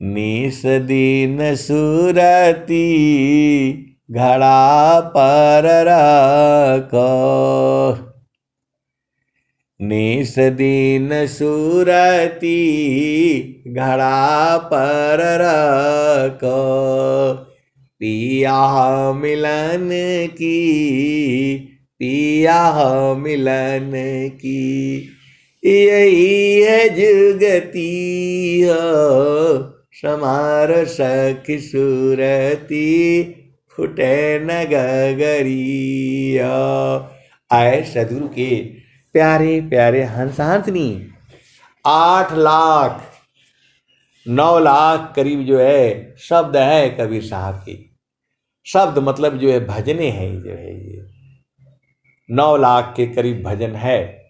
निस दिन सुरती घड़ा पर रखो, निस दिन सुरती घड़ा पर रखो, पिया मिलन की, पिया मिलन की, यही है जुगती हो, समारो सखी सुरती, फुटे न गगरिया। आए सदगुरु के प्यारे प्यारे हंस हंसनी। 8 लाख 9 लाख करीब जो है शब्द है कबीर साहब की। शब्द मतलब जो है भजने हैं, जो है ये 9 लाख के करीब भजन है।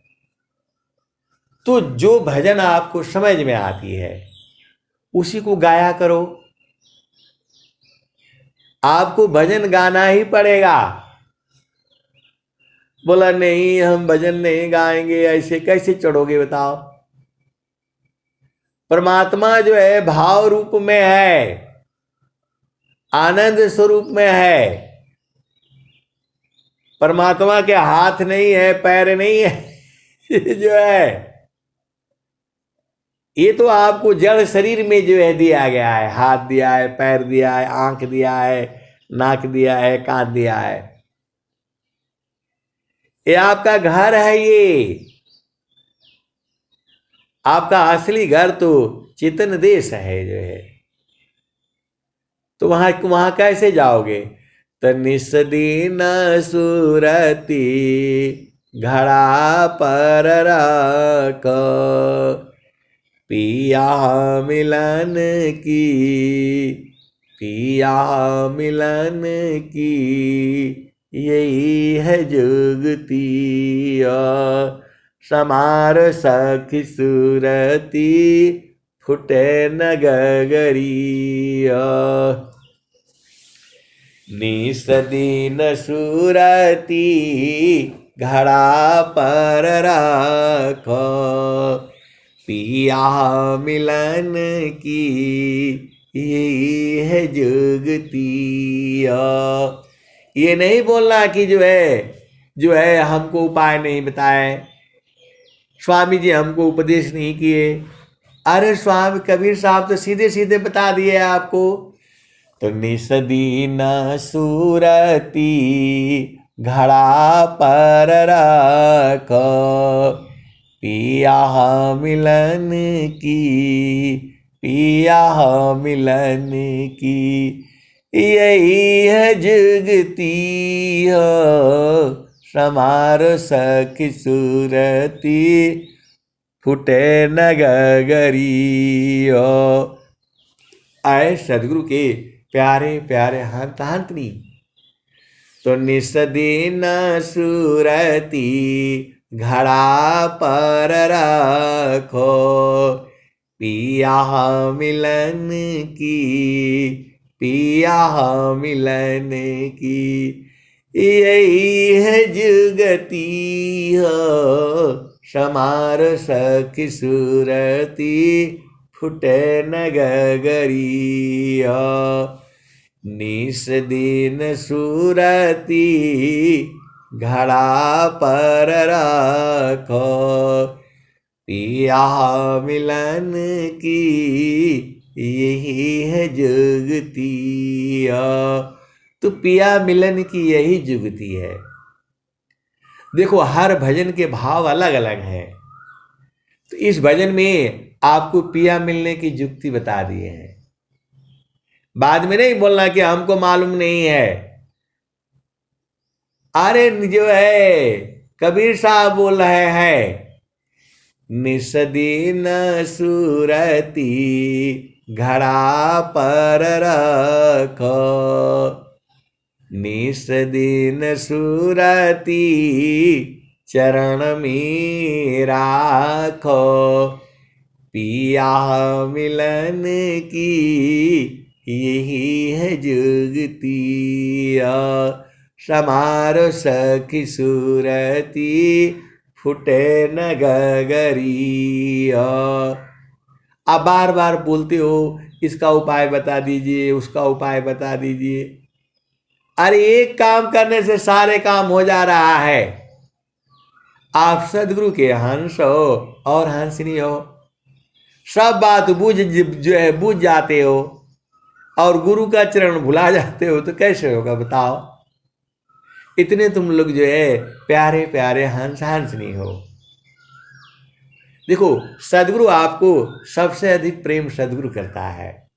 तो जो भजन आपको समझ में आती है उसी को गाया करो। आपको भजन गाना ही पड़ेगा। बोला नहीं हम भजन नहीं गाएंगे, ऐसे कैसे चढ़ोगे बताओ। परमात्मा जो है भाव रूप में है, आनंद स्वरूप में है। परमात्मा के हाथ नहीं है, पैर नहीं है जो है ये तो आपको जड़ शरीर में जो है दिया गया है। हाथ दिया है, पैर दिया है, आंख दिया है, नाक दिया है, कान दिया है। ये आपका घर है। ये आपका असली घर तो चेतन देश है जो है, तो वहां कैसे जाओगे? तो निस दिन सुरती घड़ा पर रख, पिया मिलन की, पिया मिलन की, यही है जुगती। समार सखी सुरती फुटे न गगरी। निस दिन सुरती घड़ा पर रखो, पिया मिलन की, यही है जुगती। ये नहीं बोलना कि जो है हमको उपाय नहीं बताए, स्वामी जी हमको उपदेश नहीं किए। अरे स्वामी कबीर साहब तो सीधे सीधे बता दिए आपको। तो निस दिन सुरती घड़ा पर रखो, पिया मिलन की, पिया मिलन की, यही है जुगती हो। समार सखी सुरती फुटे न गगरी हो। आए सदगुरु के प्यारे प्यारे हंत हंतनी। तो निस दिन सुरती घड़ा पर रखो, पिया मिलन की, पिया मिलन की, यही है जुगती हो। समार सखी सुरती फुटे न गगरी। निस दिन सुरती घड़ा पर रखो, पिया मिलन की, यही है जुगती। तो पिया मिलन की यही जुगती है। देखो हर भजन के भाव अलग अलग हैं, तो इस भजन में आपको पिया मिलने की जुगती बता दिए हैं। बाद में नहीं बोलना कि हमको मालूम नहीं है। अरे जो है कबीर साहब बोल रहे हैं, निस दिन सुरती घड़ा पर रखो, निस दिन सुरती चरण में राखो, पिया मिलन की, यही है जुगती। समार सखी सुरती फुटे न गगरी। आप बार बार बोलते हो इसका उपाय बता दीजिए, उसका उपाय बता दीजिए। अरे एक काम करने से सारे काम हो जा रहा है। आप सदगुरु के हंस हो और हंसनी हो, सब बात बुझ जाते हो और गुरु का चरण भुला जाते हो, तो कैसे होगा बताओ। इतने तुम लोग जो है प्यारे प्यारे हंसनी हो। देखो सदगुरु आपको सबसे अधिक प्रेम सदगुरु करता है।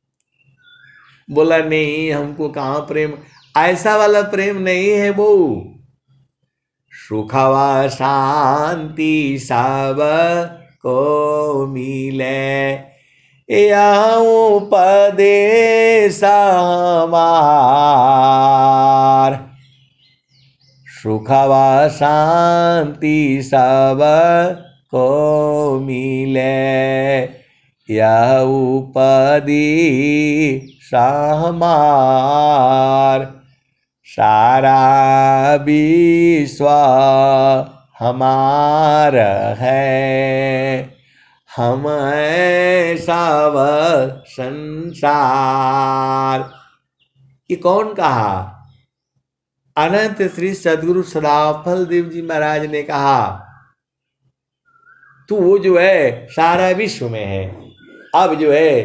बोला नहीं हमको कहाँ प्रेम, ऐसा वाला प्रेम नहीं है वो। सुखवा शांति सब को मिले, या उपदेश हमार। सुखवा शांति सब को मिले, यह उपदेश हमार। सारा विश्व हमार है, हम सब संसार। ये कौन कहा? अनंत श्री सदगुरु सदाफल देव जी महाराज ने कहा। तो वो जो है सारा विश्व में है। अब जो है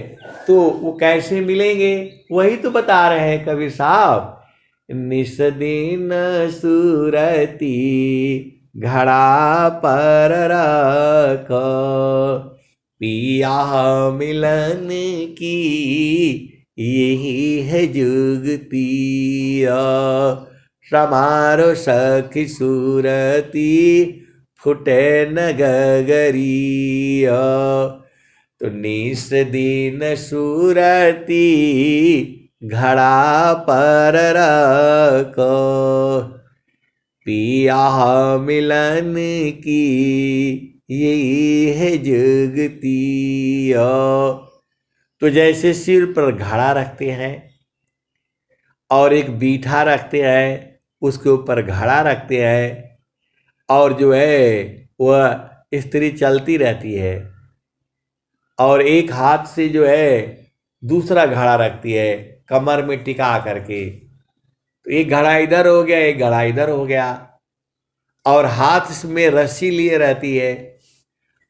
तो वो कैसे मिलेंगे, वही तो बता रहे हैं कबीर साहब। निस दिन सुरती घड़ा पर रखो, पिया मिलन की यही है जुगतिया। समारो सखी सूरती फुटे न गगरिया। तो निस दिन सूरती घड़ा पर रखो। पिया मिलन की यही है जुगतिया। तो जैसे सिर पर घड़ा रखते हैं और एक बीठा रखते हैं, उसके ऊपर घड़ा रखते हैं, और जो है वह स्त्री चलती रहती है, और एक हाथ से जो है दूसरा घड़ा रखती है कमर में टिका करके। तो एक घड़ा इधर हो गया, एक घड़ा इधर हो गया, और हाथ में रस्सी लिए रहती है,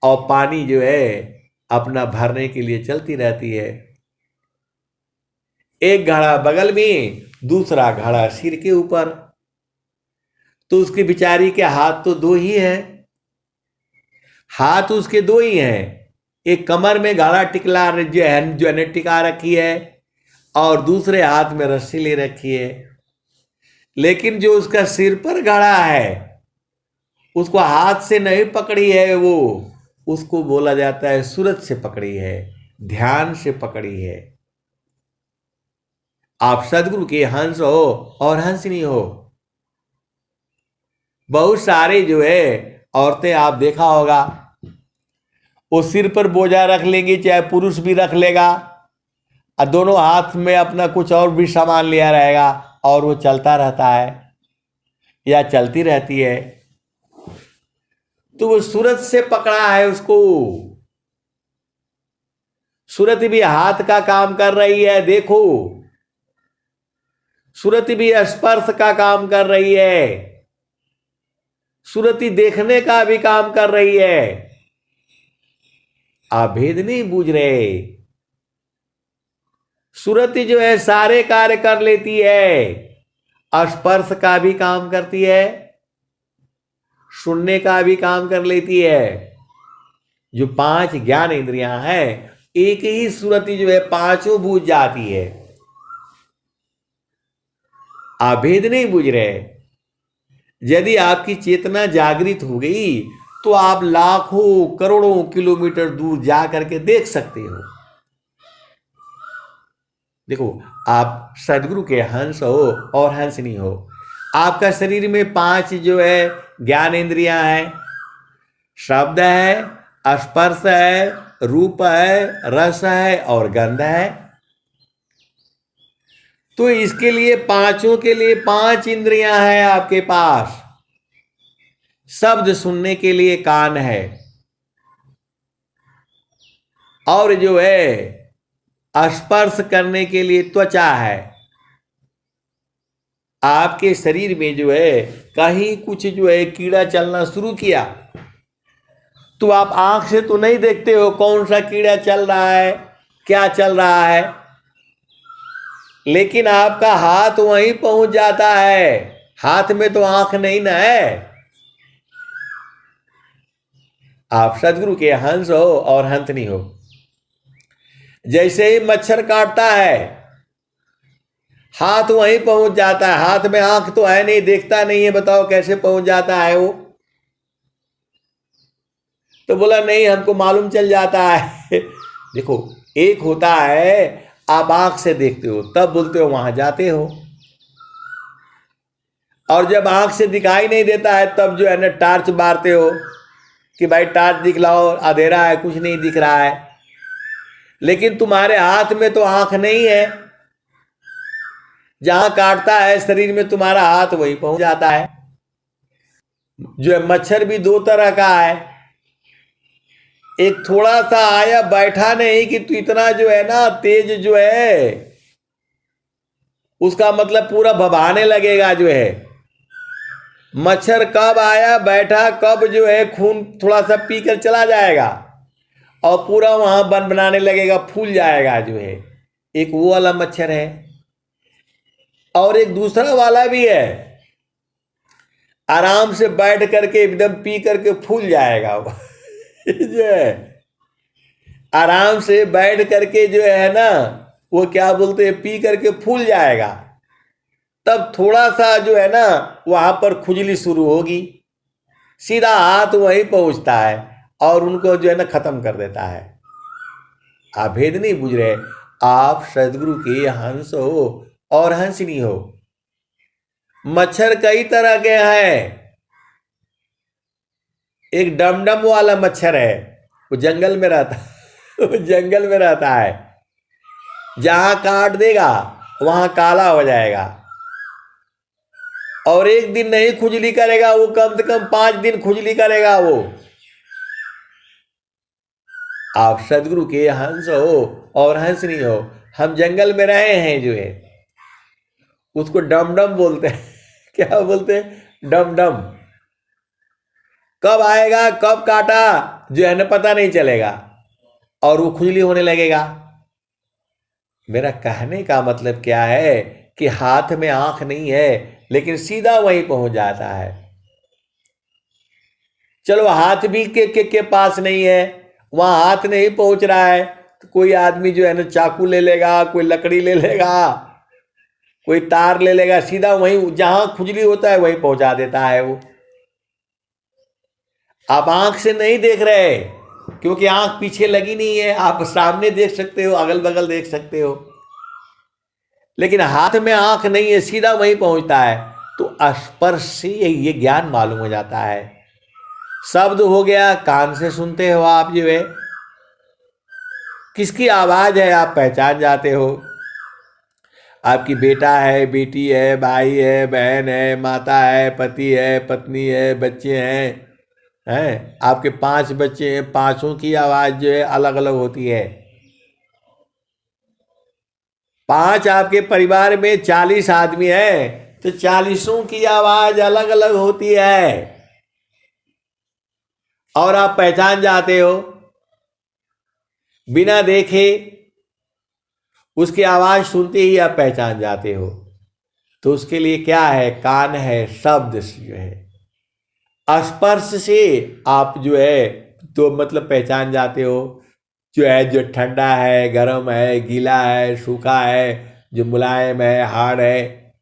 और पानी जो है अपना भरने के लिए चलती रहती है। एक घड़ा बगल में, दूसरा घड़ा सिर के ऊपर। तो उसकी बिचारी के हाथ तो दो ही है, हाथ उसके दो ही हैं। एक कमर में घड़ा टिकला जो है टिका रखी है, और दूसरे हाथ में रस्सी ले रखी है। लेकिन जो उसका सिर पर घड़ा है, उसको हाथ से नहीं पकड़ी है, वो उसको बोला जाता है सूरत से पकड़ी है, ध्यान से पकड़ी है। आप सदगुरु के हंस हो और हंसनी हो। बहुत सारे जो है औरतें आप देखा होगा, वो सिर पर बोझा रख लेंगी, चाहे पुरुष भी रख लेगा, और दोनों हाथ में अपना कुछ और भी सामान लिया रहेगा, और वो चलता रहता है या चलती रहती है। तो वो सूरत से पकड़ा है उसको। सूरत भी हाथ का काम कर रही है, देखो, सूरत भी स्पर्श का काम कर रही है, सूरती देखने का भी काम कर रही है। आप भेद नहीं बूझ रहे। सूरती जो है सारे कार्य कर लेती है, स्पर्श का भी काम करती है, सुनने का भी काम कर लेती है। जो 5 ज्ञान इंद्रियां हैं, एक ही सूरती जो है पांचों बूझ जाती है। आप भेद नहीं बूझ रहे। यदि आपकी चेतना जागृत हो गई, तो आप लाखों करोड़ों किलोमीटर दूर जा करके देख सकते हो। देखो, आप सदगुरु के हंस हो और हंसनी हो। आपका शरीर में 5 जो है ज्ञान इंद्रियां हैं। शब्द है, स्पर्श है, रूप है, रस है और गंध है। तो इसके लिए पांचों के लिए 5 इंद्रियां हैं आपके पास। शब्द सुनने के लिए कान है, और जो है स्पर्श करने के लिए त्वचा है। आपके शरीर में जो है कहीं कुछ जो है कीड़ा चलना शुरू किया, तो आप आंख से तो नहीं देखते हो कौन सा कीड़ा चल रहा है, क्या चल रहा है, लेकिन आपका हाथ वहीं पहुंच जाता है। हाथ में तो आंख नहीं ना है। आप सदगुरु के हंस हो और हंसनी हो। जैसे ही मच्छर काटता है, हाथ वहीं पहुंच जाता है। हाथ में आंख तो है नहीं, देखता नहीं है, बताओ कैसे पहुंच जाता है वो? तो बोला नहीं, हमको मालूम चल जाता है। देखो, एक होता है आप आंख से देखते हो, तब बोलते हो वहां जाते हो, और जब आंख से दिखाई नहीं देता है, तब जो है ना टार्च मारते हो कि भाई टार्च दिखलाओ, अंधेरा है, कुछ नहीं दिख रहा है। लेकिन तुम्हारे हाथ में तो आंख नहीं है। जहां काटता है शरीर में तुम्हारा हाथ, वहीं पहुंच जाता है। जो है मच्छर भी 2 तरह का है। एक थोड़ा सा आया, बैठा नहीं कि तू इतना जो है ना तेज जो है, उसका मतलब पूरा भभाने लगेगा। जो है मच्छर कब आया, बैठा, कब जो है खून थोड़ा सा पीकर चला जाएगा, और पूरा वहां बन बनाने लगेगा, फूल जाएगा। जो है एक वो वाला मच्छर है, और एक दूसरा वाला भी है, आराम से बैठ करके एकदम पी करके फूल जाएगा। जो है आराम से बैठ करके जो है ना, वो क्या बोलते हैं, पी करके फूल जाएगा, तब थोड़ा सा जो है ना वहां पर खुजली शुरू होगी, सीधा हाथ वहीं पहुंचता है और उनको जो है ना खत्म कर देता है। आप भेद नहीं बुझ रहे, आप सदगुरु के हंस हो और हंसनी हो। मच्छर कई तरह के हैं। एक डमडम वाला मच्छर है, वो जंगल में रहता है वो जंगल में रहता है, जहां काट देगा वहां काला हो जाएगा, और एक दिन नहीं खुजली करेगा वो, कम से कम 5 दिन खुजली करेगा वो। आप सदगुरु के हंस हो और हंसनी हो। हम जंगल में रहे हैं जो है, उसको डमडम बोलते हैं क्या बोलते हैं, डमडम। कब आएगा कब काटा जो है ना पता नहीं चलेगा, और वो खुजली होने लगेगा। मेरा कहने का मतलब क्या है कि हाथ में आंख नहीं है लेकिन सीधा वहीं पहुंच जाता है। चलो हाथ भी के पास नहीं है, वहां हाथ नहीं पहुंच रहा है, तो कोई आदमी जो है ना चाकू ले लेगा, कोई लकड़ी ले लेगा, कोई तार ले लेगा, सीधा वहीं जहां खुजली होता है वहीं पहुंचा देता है वो। आप आंख से नहीं देख रहे क्योंकि आंख पीछे लगी नहीं है, आप सामने देख सकते हो, अगल बगल देख सकते हो, लेकिन हाथ में आंख नहीं है, सीधा वहीं पहुंचता है। तो स्पर्श से ये ज्ञान मालूम हो जाता है। शब्द हो गया, कान से सुनते हो आप जो है, किसकी आवाज है आप पहचान जाते हो। आपकी बेटा है, बेटी है, भाई है, बहन है, माता है, पति है, पत्नी है, बच्चे हैं आपके 5 बच्चे हैं, पांचों की आवाज जो है अलग अलग होती है। 5 आपके परिवार में 40 आदमी है तो 40 की आवाज अलग अलग होती है, और आप पहचान जाते हो बिना देखे, उसकी आवाज सुनते ही आप पहचान जाते हो। तो उसके लिए क्या है, कान है, शब्द जो है, स्पर्श से आप जो है तो मतलब पहचान जाते हो, जो है जो ठंडा है, गर्म है, गीला है, सूखा है, जो मुलायम है, हार्ड है,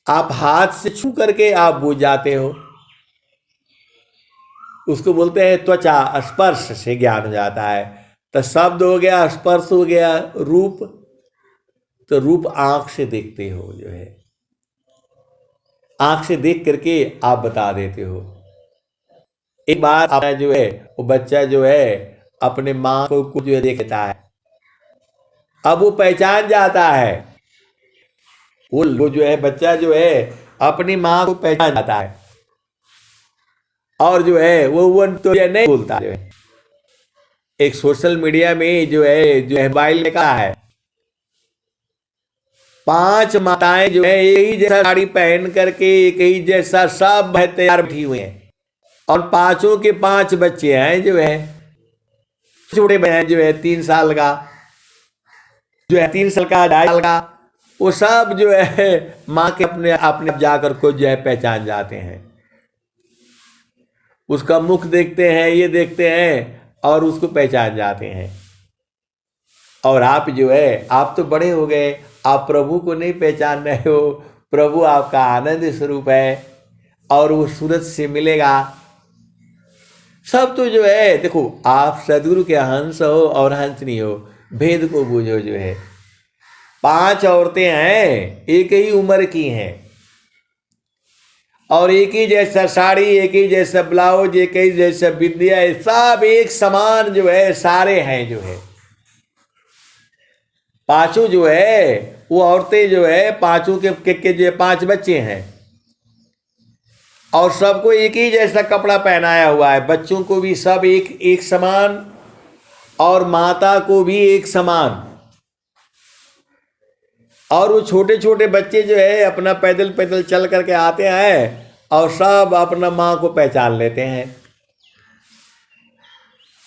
आप हाथ से छू करके आप बुझ जाते हो। उसको बोलते हैं त्वचा, स्पर्श से ज्ञान हो जाता है। तो शब्द हो गया, स्पर्श हो गया, रूप, तो रूप आंख से देखते हो जो है, आंख से देख करके आप बता देते हो। एक बार अपना जो है वो बच्चा जो है अपने माँ को जो है देखता है, अब वो पहचान जाता है, वो जो है बच्चा जो है अपनी माँ को पहचान जाता है, और जो है वो तो ये नहीं बोलता जो है। एक सोशल मीडिया में जो है मोबाइल में कहा है, 5 माताएं जो है एक ही जैसा साड़ी पहन करके एक ही जैसा सब तैयार बैठी हुई हैं, और 5 के 5 बच्चे हैं जो है, छोटे बहन जो है 3 साल का, जो है 3 साल का, 2.5 साल का, वो सब जो है माँ के अपने अपने जाकर को जो है पहचान जाते हैं। उसका मुख देखते हैं, ये देखते हैं, और उसको पहचान जाते हैं। और आप जो है आप तो बड़े हो गए, आप प्रभु को नहीं पहचान रहे हो। प्रभु आपका आनंद स्वरूप है और वो सूरज से मिलेगा। सब तो जो है देखो, आप सदगुरु के हंस हो और हंसनी हो, भेद को बूझो जो है। 5 औरतें हैं, एक ही उम्र की हैं, और एक ही जैसा साड़ी, एक ही जैसा ब्लाउज, एक ही जैसा विद्या, सब एक समान जो है सारे हैं जो है। 5 जो है वो औरतें जो है 5 के जो 5 बच्चे हैं, और सबको एक ही जैसा कपड़ा पहनाया हुआ है। बच्चों को भी सब एक समान, और माता को भी एक समान। और वो छोटे छोटे बच्चे जो है अपना पैदल पैदल चल करके आते हैं, और सब अपना माँ को पहचान लेते हैं।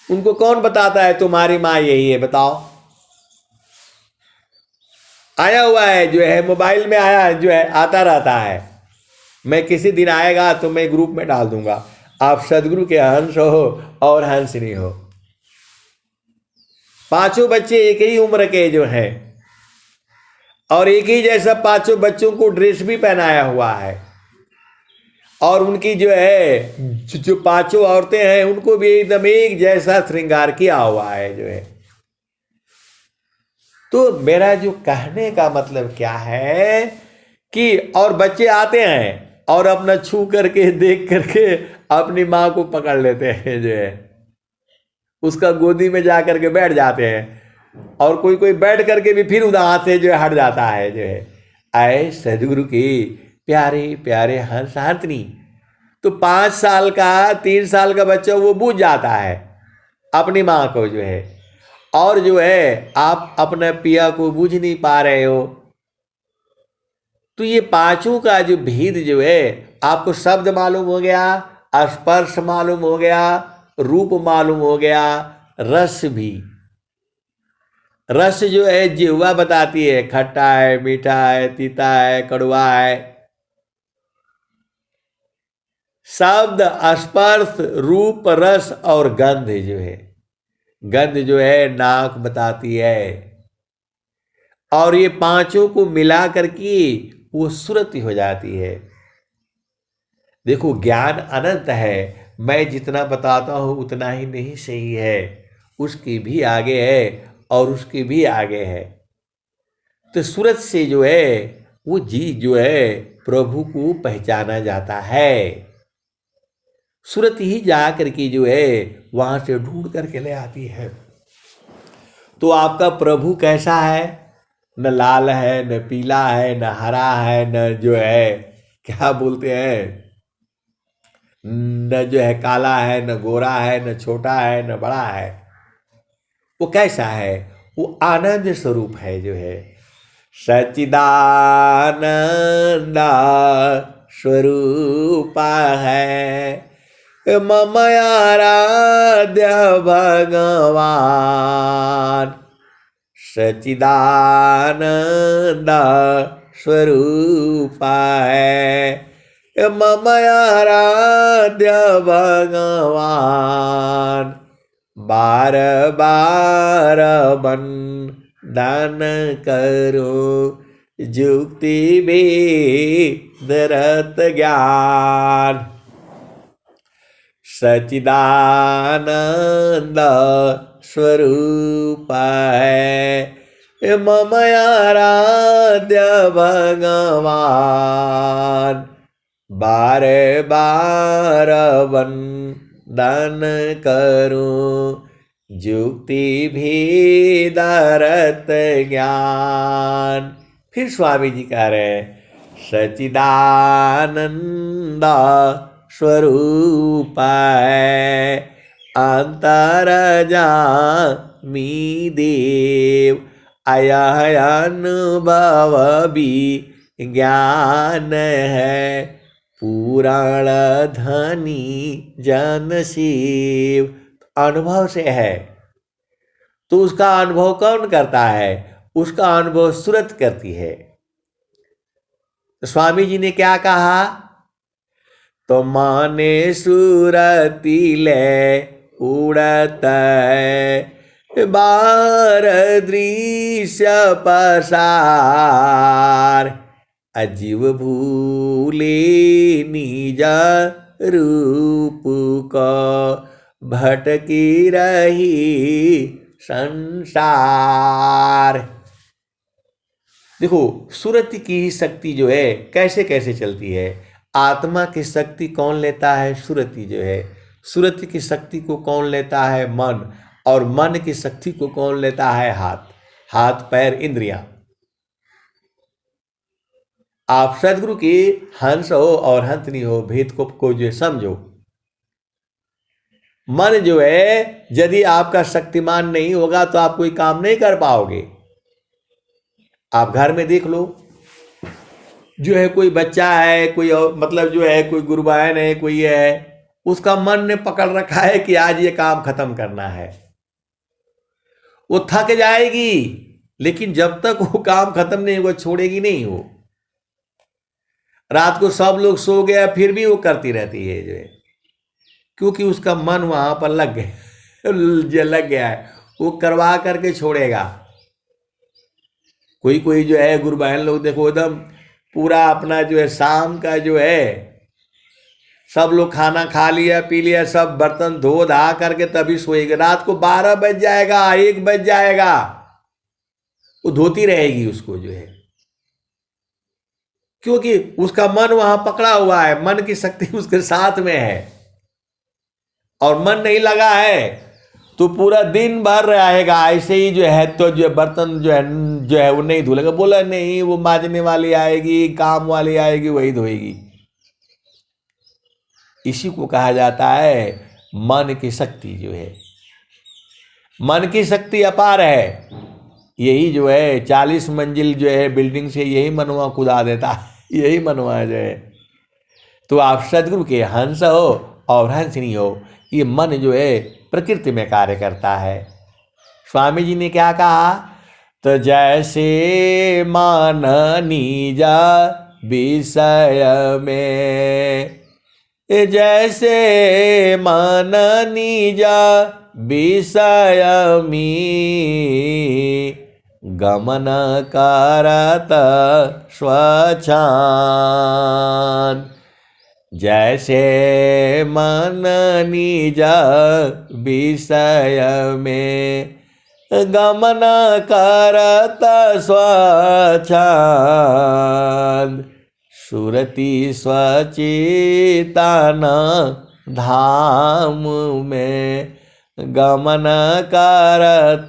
उनको कौन बताता है तुम्हारी माँ यही है, बताओ? आया हुआ है जो है, मोबाइल में आया जो है, आता रहता है। मैं किसी दिन आएगा तो मैं ग्रुप में डाल दूंगा, आप सदगुरु के हंस हो और हंसनी हो। पांचों बच्चे एक ही उम्र के जो है, और एक ही जैसा पांचों बच्चों को ड्रेस भी पहनाया हुआ है, और उनकी जो है जो पांचों औरतें हैं उनको भी एकदम एक जैसा श्रृंगार किया हुआ है जो है। तो मेरा जो कहने का मतलब क्या है कि और बच्चे आते हैं और अपना छू करके देख करके अपनी माँ को पकड़ लेते हैं जो है, उसका गोदी में जा करके बैठ जाते हैं, और कोई कोई बैठ करके भी फिर उधर से जो है हट जाता है जो है। आए सदगुरु की प्यारे प्यारे हंस हंसनी। तो 5 साल का 3 साल का बच्चा वो बूझ जाता है अपनी माँ को जो है, और जो है आप अपने पिया को बूझ नहीं पा रहे हो। तो ये पांचों का जो भेद जो है, आपको शब्द मालूम हो गया, स्पर्श मालूम हो गया, रूप मालूम हो गया, रस भी। रस जो है जिह्वा बताती है, खट्टा है, मीठा है, तीता है, कड़वा है। शब्द, स्पर्श, रूप, रस और गंध जो है, गंध जो है नाक बताती है, और ये पांचों को मिला करके वो सुरति हो जाती है। देखो ज्ञान अनंत है, मैं जितना बताता हूं उतना ही नहीं सही है, उसकी भी आगे है और उसकी भी आगे है। तो सूरत से जो है वो जी जो है प्रभु को पहचाना जाता है। सूरत ही जा करके जो है वहां से ढूंढ करके ले आती है। तो आपका प्रभु कैसा है? न लाल है, न पीला है, न हरा है, न जो है क्या बोलते हैं, न जो है काला है, न गोरा है, न छोटा है, न बड़ा है। वो कैसा है? वो आनंद स्वरूप है जो है, सच्चिदानंद स्वरूप है मम आराध्य भगवान। सच्चिदानंद स्वरूप है मम आराध्य भगवान। बार बार वंदन करो जुक्ति वेदरत ज्ञान। सच्चिदानंद स्वरूप है मम आराध्य भगवान। बार बार वंदन करूं जुक्ति भेदरत ज्ञान। फिर स्वामी जी कह रहे हैं, सच्चिदानंद स्वरूप है अंतरजामी देव। अयह अनुभव भी ज्ञान है पुराण धनी जन शिव। अनुभव से है, तो उसका अनुभव कौन करता है? उसका अनुभव सूरत करती है। तो स्वामी जी ने क्या कहा? तो माने सूरती ले उड़त बार दृश्य पसार। अजीव भूले निज रूप को भटकी रही संसार। देखो सुरति की ही शक्ति जो है कैसे कैसे चलती है। आत्मा की शक्ति कौन लेता है? सुरति जो है। सुरति की शक्ति को कौन लेता है? मन। और मन की शक्ति को कौन लेता है? हाथ। हाथ पैर इंद्रियां। आप सदगुरु की हंस हो और हंसनी हो, भेद को जो समझो। मन जो है यदि आपका शक्तिमान नहीं होगा तो आप कोई काम नहीं कर पाओगे। आप घर में देख लो, जो है कोई बच्चा है, कोई मतलब जो है कोई गुरुबायन है, कोई है, उसका मन ने पकड़ रखा है कि आज ये काम खत्म करना है। वो थक जाएगी, लेकिन जब तक वो काम खत्म नहीं होगा छोड़ेगी नहीं। वो रात को सब लोग सो गया फिर भी वो करती रहती है जो है, क्योंकि उसका मन वहां पर लग गया है। वो करवा करके छोड़ेगा। कोई कोई जो है गुरु बहन लोग देखो एकदम पूरा अपना जो है शाम का जो है सब लोग खाना खा लिया पी लिया, सब बर्तन धो धा करके तभी सोएगा। रात को 12 बज जाएगा, 1 बज जाएगा, वो धोती रहेगी उसको जो है, क्योंकि उसका मन वहां पकड़ा हुआ है, मन की शक्ति उसके साथ में है। और मन नहीं लगा है तो पूरा दिन भर रहेगा ऐसे ही जो है, तो जो बर्तन जो है वो नहीं धुलेगा। बोला नहीं, वो मांजने वाली आएगी, काम वाली आएगी, वही धोएगी। इसी को कहा जाता है मन की शक्ति जो है, मन की शक्ति अपार है। यही जो है 40 मंजिल जो है बिल्डिंग से यही मनवा कुदा देता है, यही मनवा जो है। तो आप सदगुरु के हंस हो और हंसनी हो, ये मन जो है प्रकृति में कार्य करता है। स्वामी जी ने क्या कहा, तो जैसे मान नीजा विषय में, जैसे मन निजा विषय में, गमन करत स्वच्छान। जैसे मन निजा विषय में, गमन करत स्वच्छान। सुरति स्वचितान धाम में, गमन करत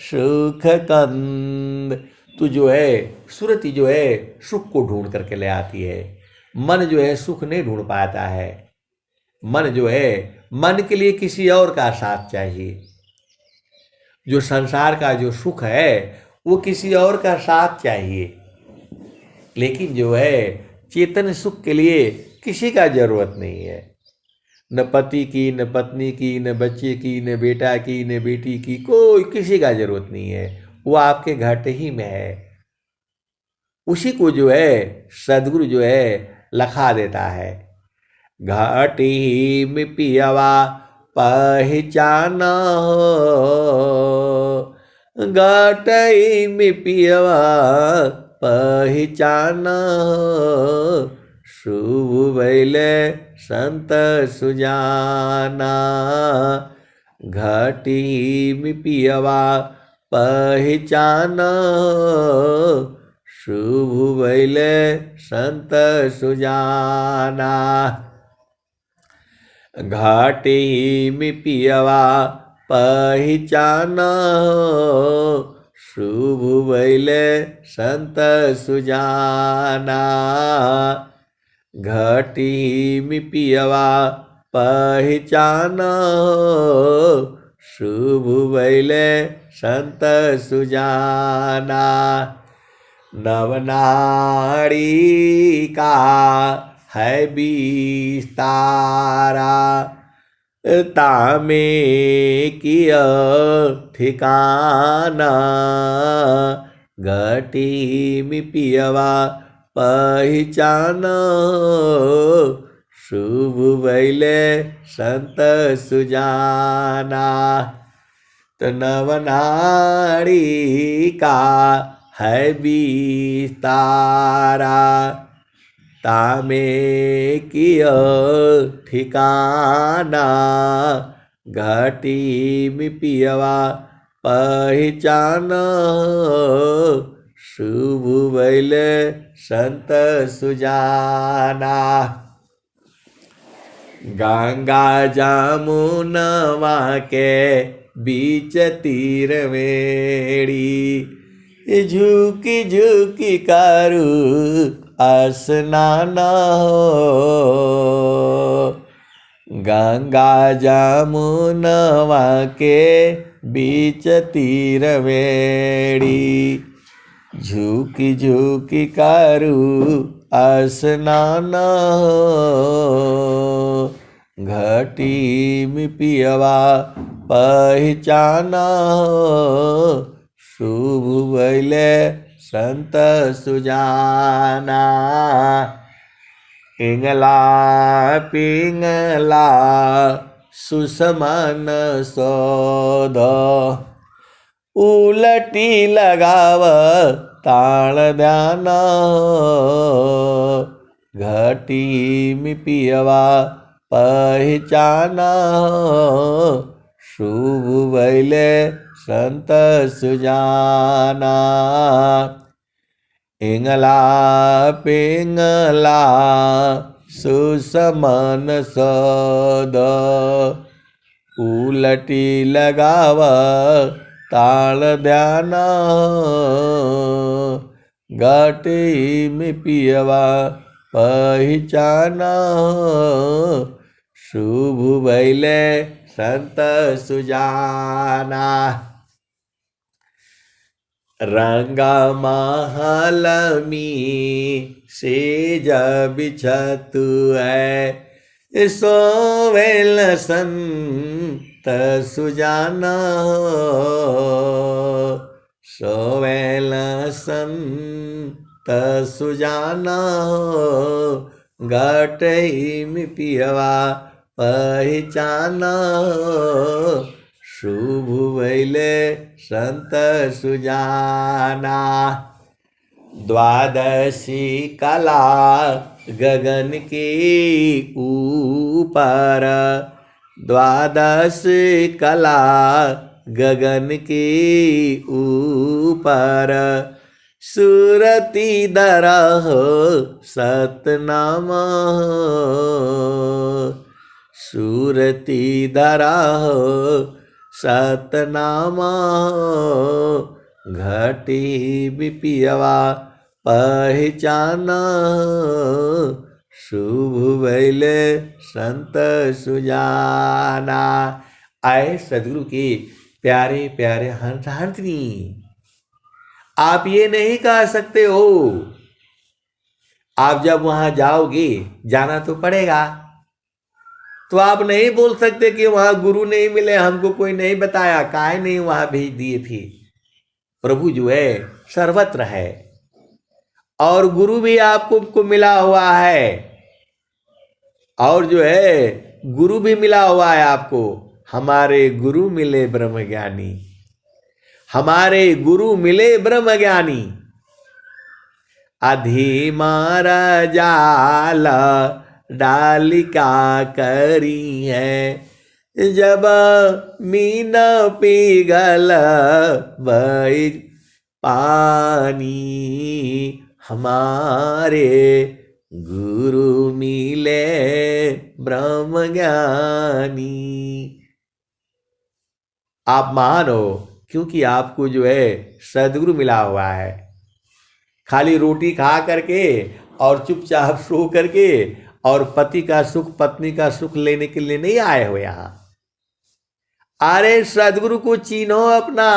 सुख कंद। तो जो है सुरति जो है सुख को ढूंढ करके ले आती है, मन जो है सुख नहीं ढूंढ पाता है। मन जो है, मन के लिए किसी और का साथ चाहिए। जो संसार का जो सुख है वो किसी और का साथ चाहिए, लेकिन जो है चेतन सुख के लिए किसी का जरूरत नहीं है। न पति की, न पत्नी की, न बच्चे की, न बेटा की, न बेटी की, कोई किसी का जरूरत नहीं है। वो आपके घट ही में है। उसी को जो है सदगुरु जो है लखा देता है। घटी में पियवा पहचाना हो, घटी में पियवा पहचाना हो, शुभ भैले संत सुजाना। घटी में पियवा पहचाना हो, शुभ भैले संत सुजाना। घाटी में पियवा पहचाना हो, शुभ भैले संत सुजाना। घाटी में पियवा पहचाना हो, शुभ भैले संत सुजाना। नवनाड़ी का है विस्तारा, तामे किया ठिकाना। घटी में पियवा पहचाना, शुभ भैले संत सुजाना। तो नवनाड़ी का है विस्तारा, तामे किया ठिकाना। घाटी में पियवा पहचाना, शुभ भैले संत सुजाना। गंगा जमुनवा के बीच तीर मेरी, झुकी झुकी करू स्नान हो। गंगा जमुनवा के बीच तीर मेरी, झुकी झुकी करू स्नान हो। घटी में पियवा पहचाना हो, शुभ भैले संत सुजाना। इंगला पिंगला सुसमान सौद उलटी लगाव ताण ध्यान घटी में पियवा पहचाना शुभ भैले संत सुजाना इंगला पिंगला सुसमन सद उलटी लगाव ताल ध्याना घटी में पियवा पहचाना शुभ भैले संत सुजाना रंगा महल में सेज बिछतु है सोवेल संत सुजाना सोवेल संत सुजाना घटई में पियवा पहचाना शुभ भैले संत सुजाना द्वादशी कला गगन के ऊपर द्वादश कला गगन के ऊपर सुरति दरह सतनामा सुरति दरह सतनामा घटी बिपियवा पहचाना शुभ भैले संत सुजाना। आए सदगुरु के प्यारे प्यारे हंस हंसनी, आप ये नहीं कह सकते हो, आप जब वहां जाओगे, जाना तो पड़ेगा, तो आप नहीं बोल सकते कि वहां गुरु नहीं मिले, हमको कोई नहीं बताया, काहे नहीं वहां भेज दिए थे। प्रभु जो है सर्वत्र है और गुरु भी आपको मिला हुआ है, और जो है गुरु भी मिला हुआ है आपको। हमारे गुरु मिले ब्रह्म ज्ञानी, हमारे गुरु मिले ब्रह्म ज्ञानी। अधिमार जाल डालिका करी है, जब मीन पिघल भई पानी। हमारे गुरु मिले ब्रह्म ज्ञानी। आप महान हो क्योंकि आपको जो है सदगुरु मिला हुआ है। खाली रोटी खा करके और चुपचाप सो करके और पति का सुख पत्नी का सुख लेने के लिए नहीं आए हो यहां। अरे सदगुरु को चिन्हो अपना।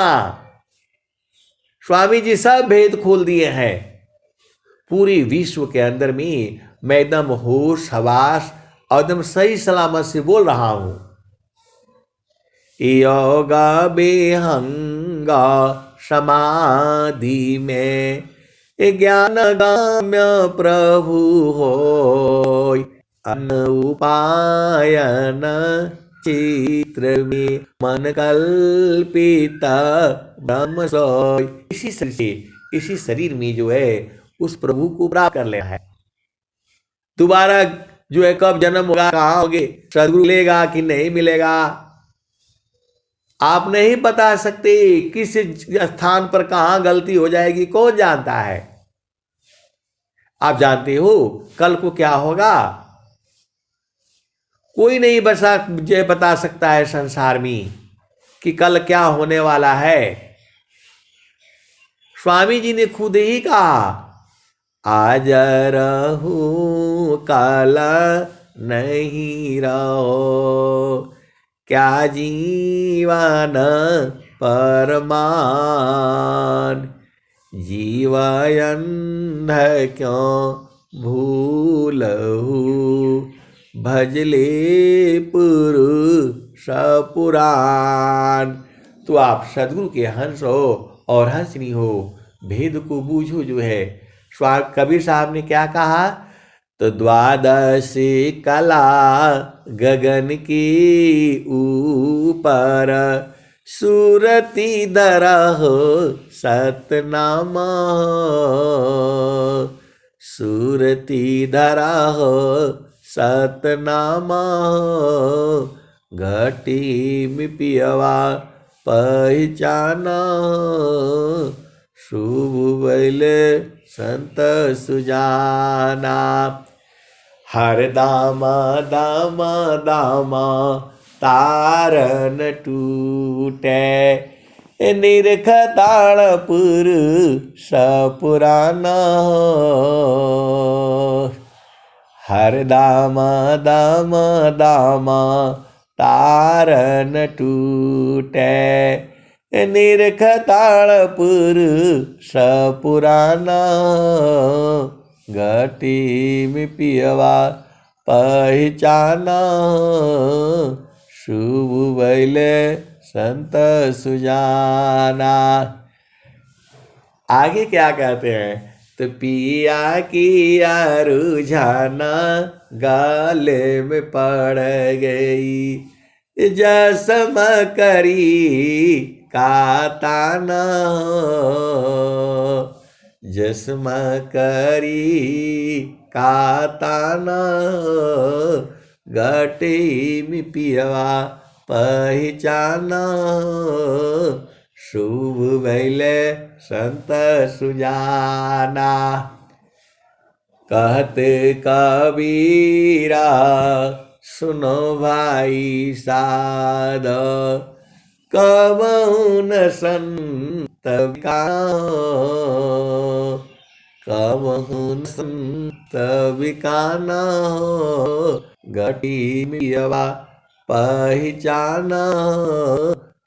स्वामी जी सब भेद खोल दिए हैं। पूरे विश्व के अंदर में मैं एकदम होश हवास और एकदम सही सलामत से बोल रहा हूं। योगा बेहंगा समाधि में ज्ञान गाम्य प्रभु होय। अन्न उपायन चित्र में मन कल्पित ब्रह्म सोय। इसी शरीर में जो है उस प्रभु को प्राप्त कर लेना है। दोबारा जो है कब जन्म होगा, कहाँ होगे, सदगुरु मिलेगा कि नहीं मिलेगा, आप नहीं बता सकते। किस स्थान पर कहाँ गलती हो जाएगी कौन जानता है। आप जानते हो कल को क्या होगा, कोई नहीं बता सकता है संसार में कि कल क्या होने वाला है। स्वामी जी ने खुद ही कहा, आज रहूं कल नहीं रहो, क्या जीवन परमान। जीवयन है क्यों भूलहु, भजले पुरुष पुराण। तो आप सदगुरु के हंस हो और हंसनी हो, भेद को बूझो। जो है कबीर साहब ने क्या कहा, तो द्वादशी कला गगन की ऊपर, सूरती धरा हो सतनामा, सूरती धरा हो सतनामा, घटी में पियवा पहचाना, शुभ बैले संत सुजाना। हर दामा दामा दामा तारन टूटे, निरखताड़पुर सपुराना। हर दामा दामा दामा तारन टूटे, निरखताड़पुर सपुराना, घटी में पियवा पहचाना, शुभ बैले संत सुजाना। आगे क्या कहते हैं? तो पिया किया रुझाना, गाले में पड़ गई, जसम करी काताना, जसम करी काताना, घटी में पियवा पहचाना, शुभ बैले संत सुजाना। कहते कबीरा सुनो भाई साध, कबहुन संत बिकाना, कबहुन संत बिकाना, घटी में पियवा पहचाना,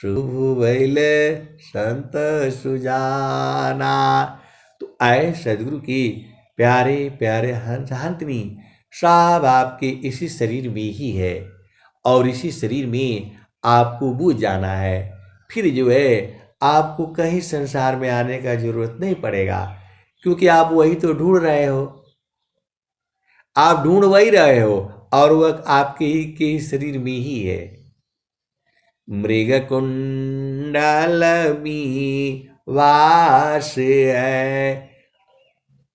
शुभ बैले संत सुजाना। तो आए सदगुरु की प्यारे प्यारे हंस हंतनी, सब आपके इसी शरीर में ही है और इसी शरीर में आपको बूझ जाना है। फिर जो है आपको कहीं संसार में आने का जरूरत नहीं पड़ेगा, क्योंकि आप वही तो ढूंढ रहे हो, आप ढूंढ वही रहे हो और वह आपके ही के शरीर में ही है। मृगकुंडलमी वास है,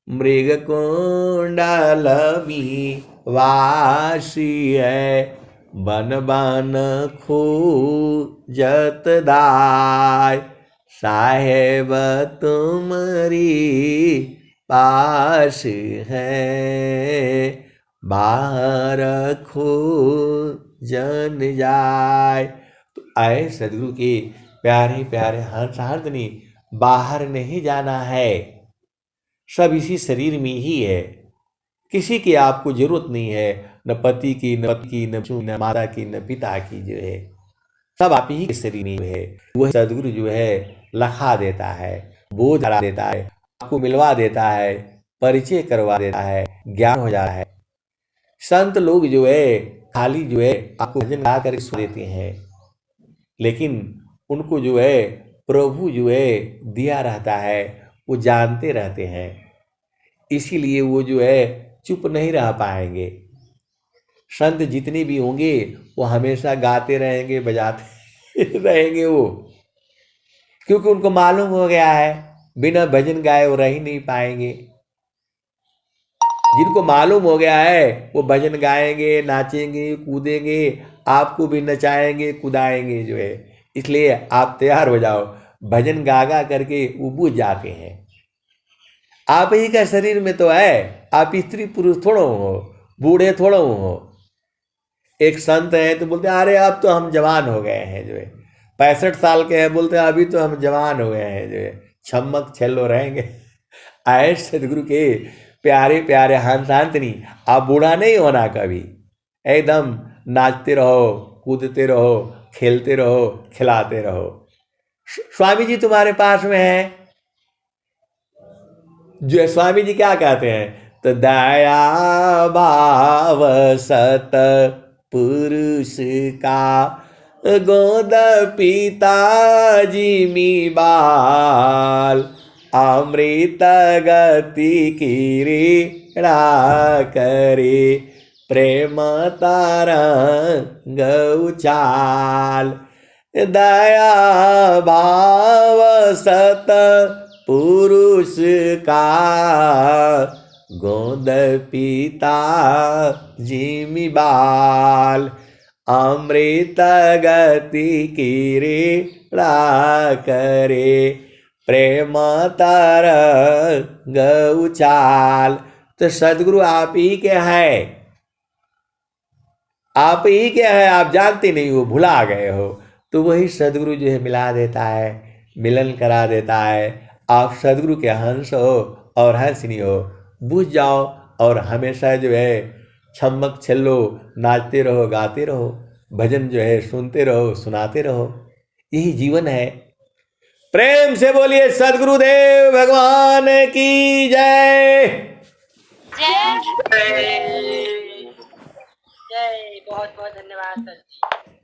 मृगकुंडलमी वासी है, बन बन खोजत दाय, साहेब तुम्हारी पास है, बाहर खोजन जाय। तो आए सदगुरु के प्यारे प्यारे हंस हंसनी, बाहर नहीं जाना है, सब इसी शरीर में ही है। किसी की आपको जरूरत नहीं है, न पति की, न पति की, न माता की, न पिता की, जो है सब आप ही के शरीर में है। वह सदगुरु जो है लखा देता है, बोझ हटा देता है, आपको मिलवा देता है, परिचय करवा देता है, ज्ञान हो जाता है। संत लोग जो है खाली जो है आपको भजन गा कर सुन देते हैं, लेकिन उनको जो है प्रभु जो है दिया रहता है, वो जानते रहते हैं, इसीलिए वो जो है चुप नहीं रह पाएंगे। संत जितने भी होंगे वो हमेशा गाते रहेंगे, बजाते रहेंगे वो, क्योंकि उनको मालूम हो गया है बिना भजन गाए वो रह ही नहीं पाएंगे। जिनको मालूम हो गया है वो भजन गाएंगे, नाचेंगे, कूदेंगे, आपको भी नचाएंगे, कुदाएंगे जो है। इसलिए आप तैयार हो जाओ, भजन गा गा करके वो बुझ जाते हैं। आप ही का शरीर में तो है, आप स्त्री पुरुष थोड़ा हो, बूढ़े थोड़ा हो। एक संत है तो बोलते हैं अरे अब तो हम जवान हो गए हैं, जो है 65 साल के हैं, बोलते हैं अभी तो हम जवान हो गए हैं, जो है छमक छेलो रहेंगे। आए सदगुरु के प्यारे प्यारे हंस हंसनी, आप बूढ़ा नहीं होना कभी, एकदम नाचते रहो, कूदते रहो, खेलते रहो, खिलाते रहो। स्वामी जी तुम्हारे पास में है, जो स्वामी जी क्या कहते हैं, तो दया भाव सत पुरुष का, गोद पिताजी मी बाल, अमृत गति की करे प्रेम तरंग उछाल दया भाव सत पुरुष का गोद पिता जिमि बाल अमृत गति क्रीड़ा करे प्रेम तरंग उछाल। तो सदगुरु आप ही के हैं, आप ही के हैं, आप जानते नहीं हो, भुला गए हो। तो वही सदगुरु जो है मिला देता है, मिलन करा देता है। आप सदगुरु के हंस हो और हंसनी हो, बुझ जाओ और हमेशा जो है छमक छल्लो नाचते रहो, गाते रहो, भजन जो है सुनते रहो, सुनाते रहो। यही जीवन है। प्रेम से बोलिए सदगुरुदेव भगवान की जय। जय जय। बहुत बहुत धन्यवाद सर जी।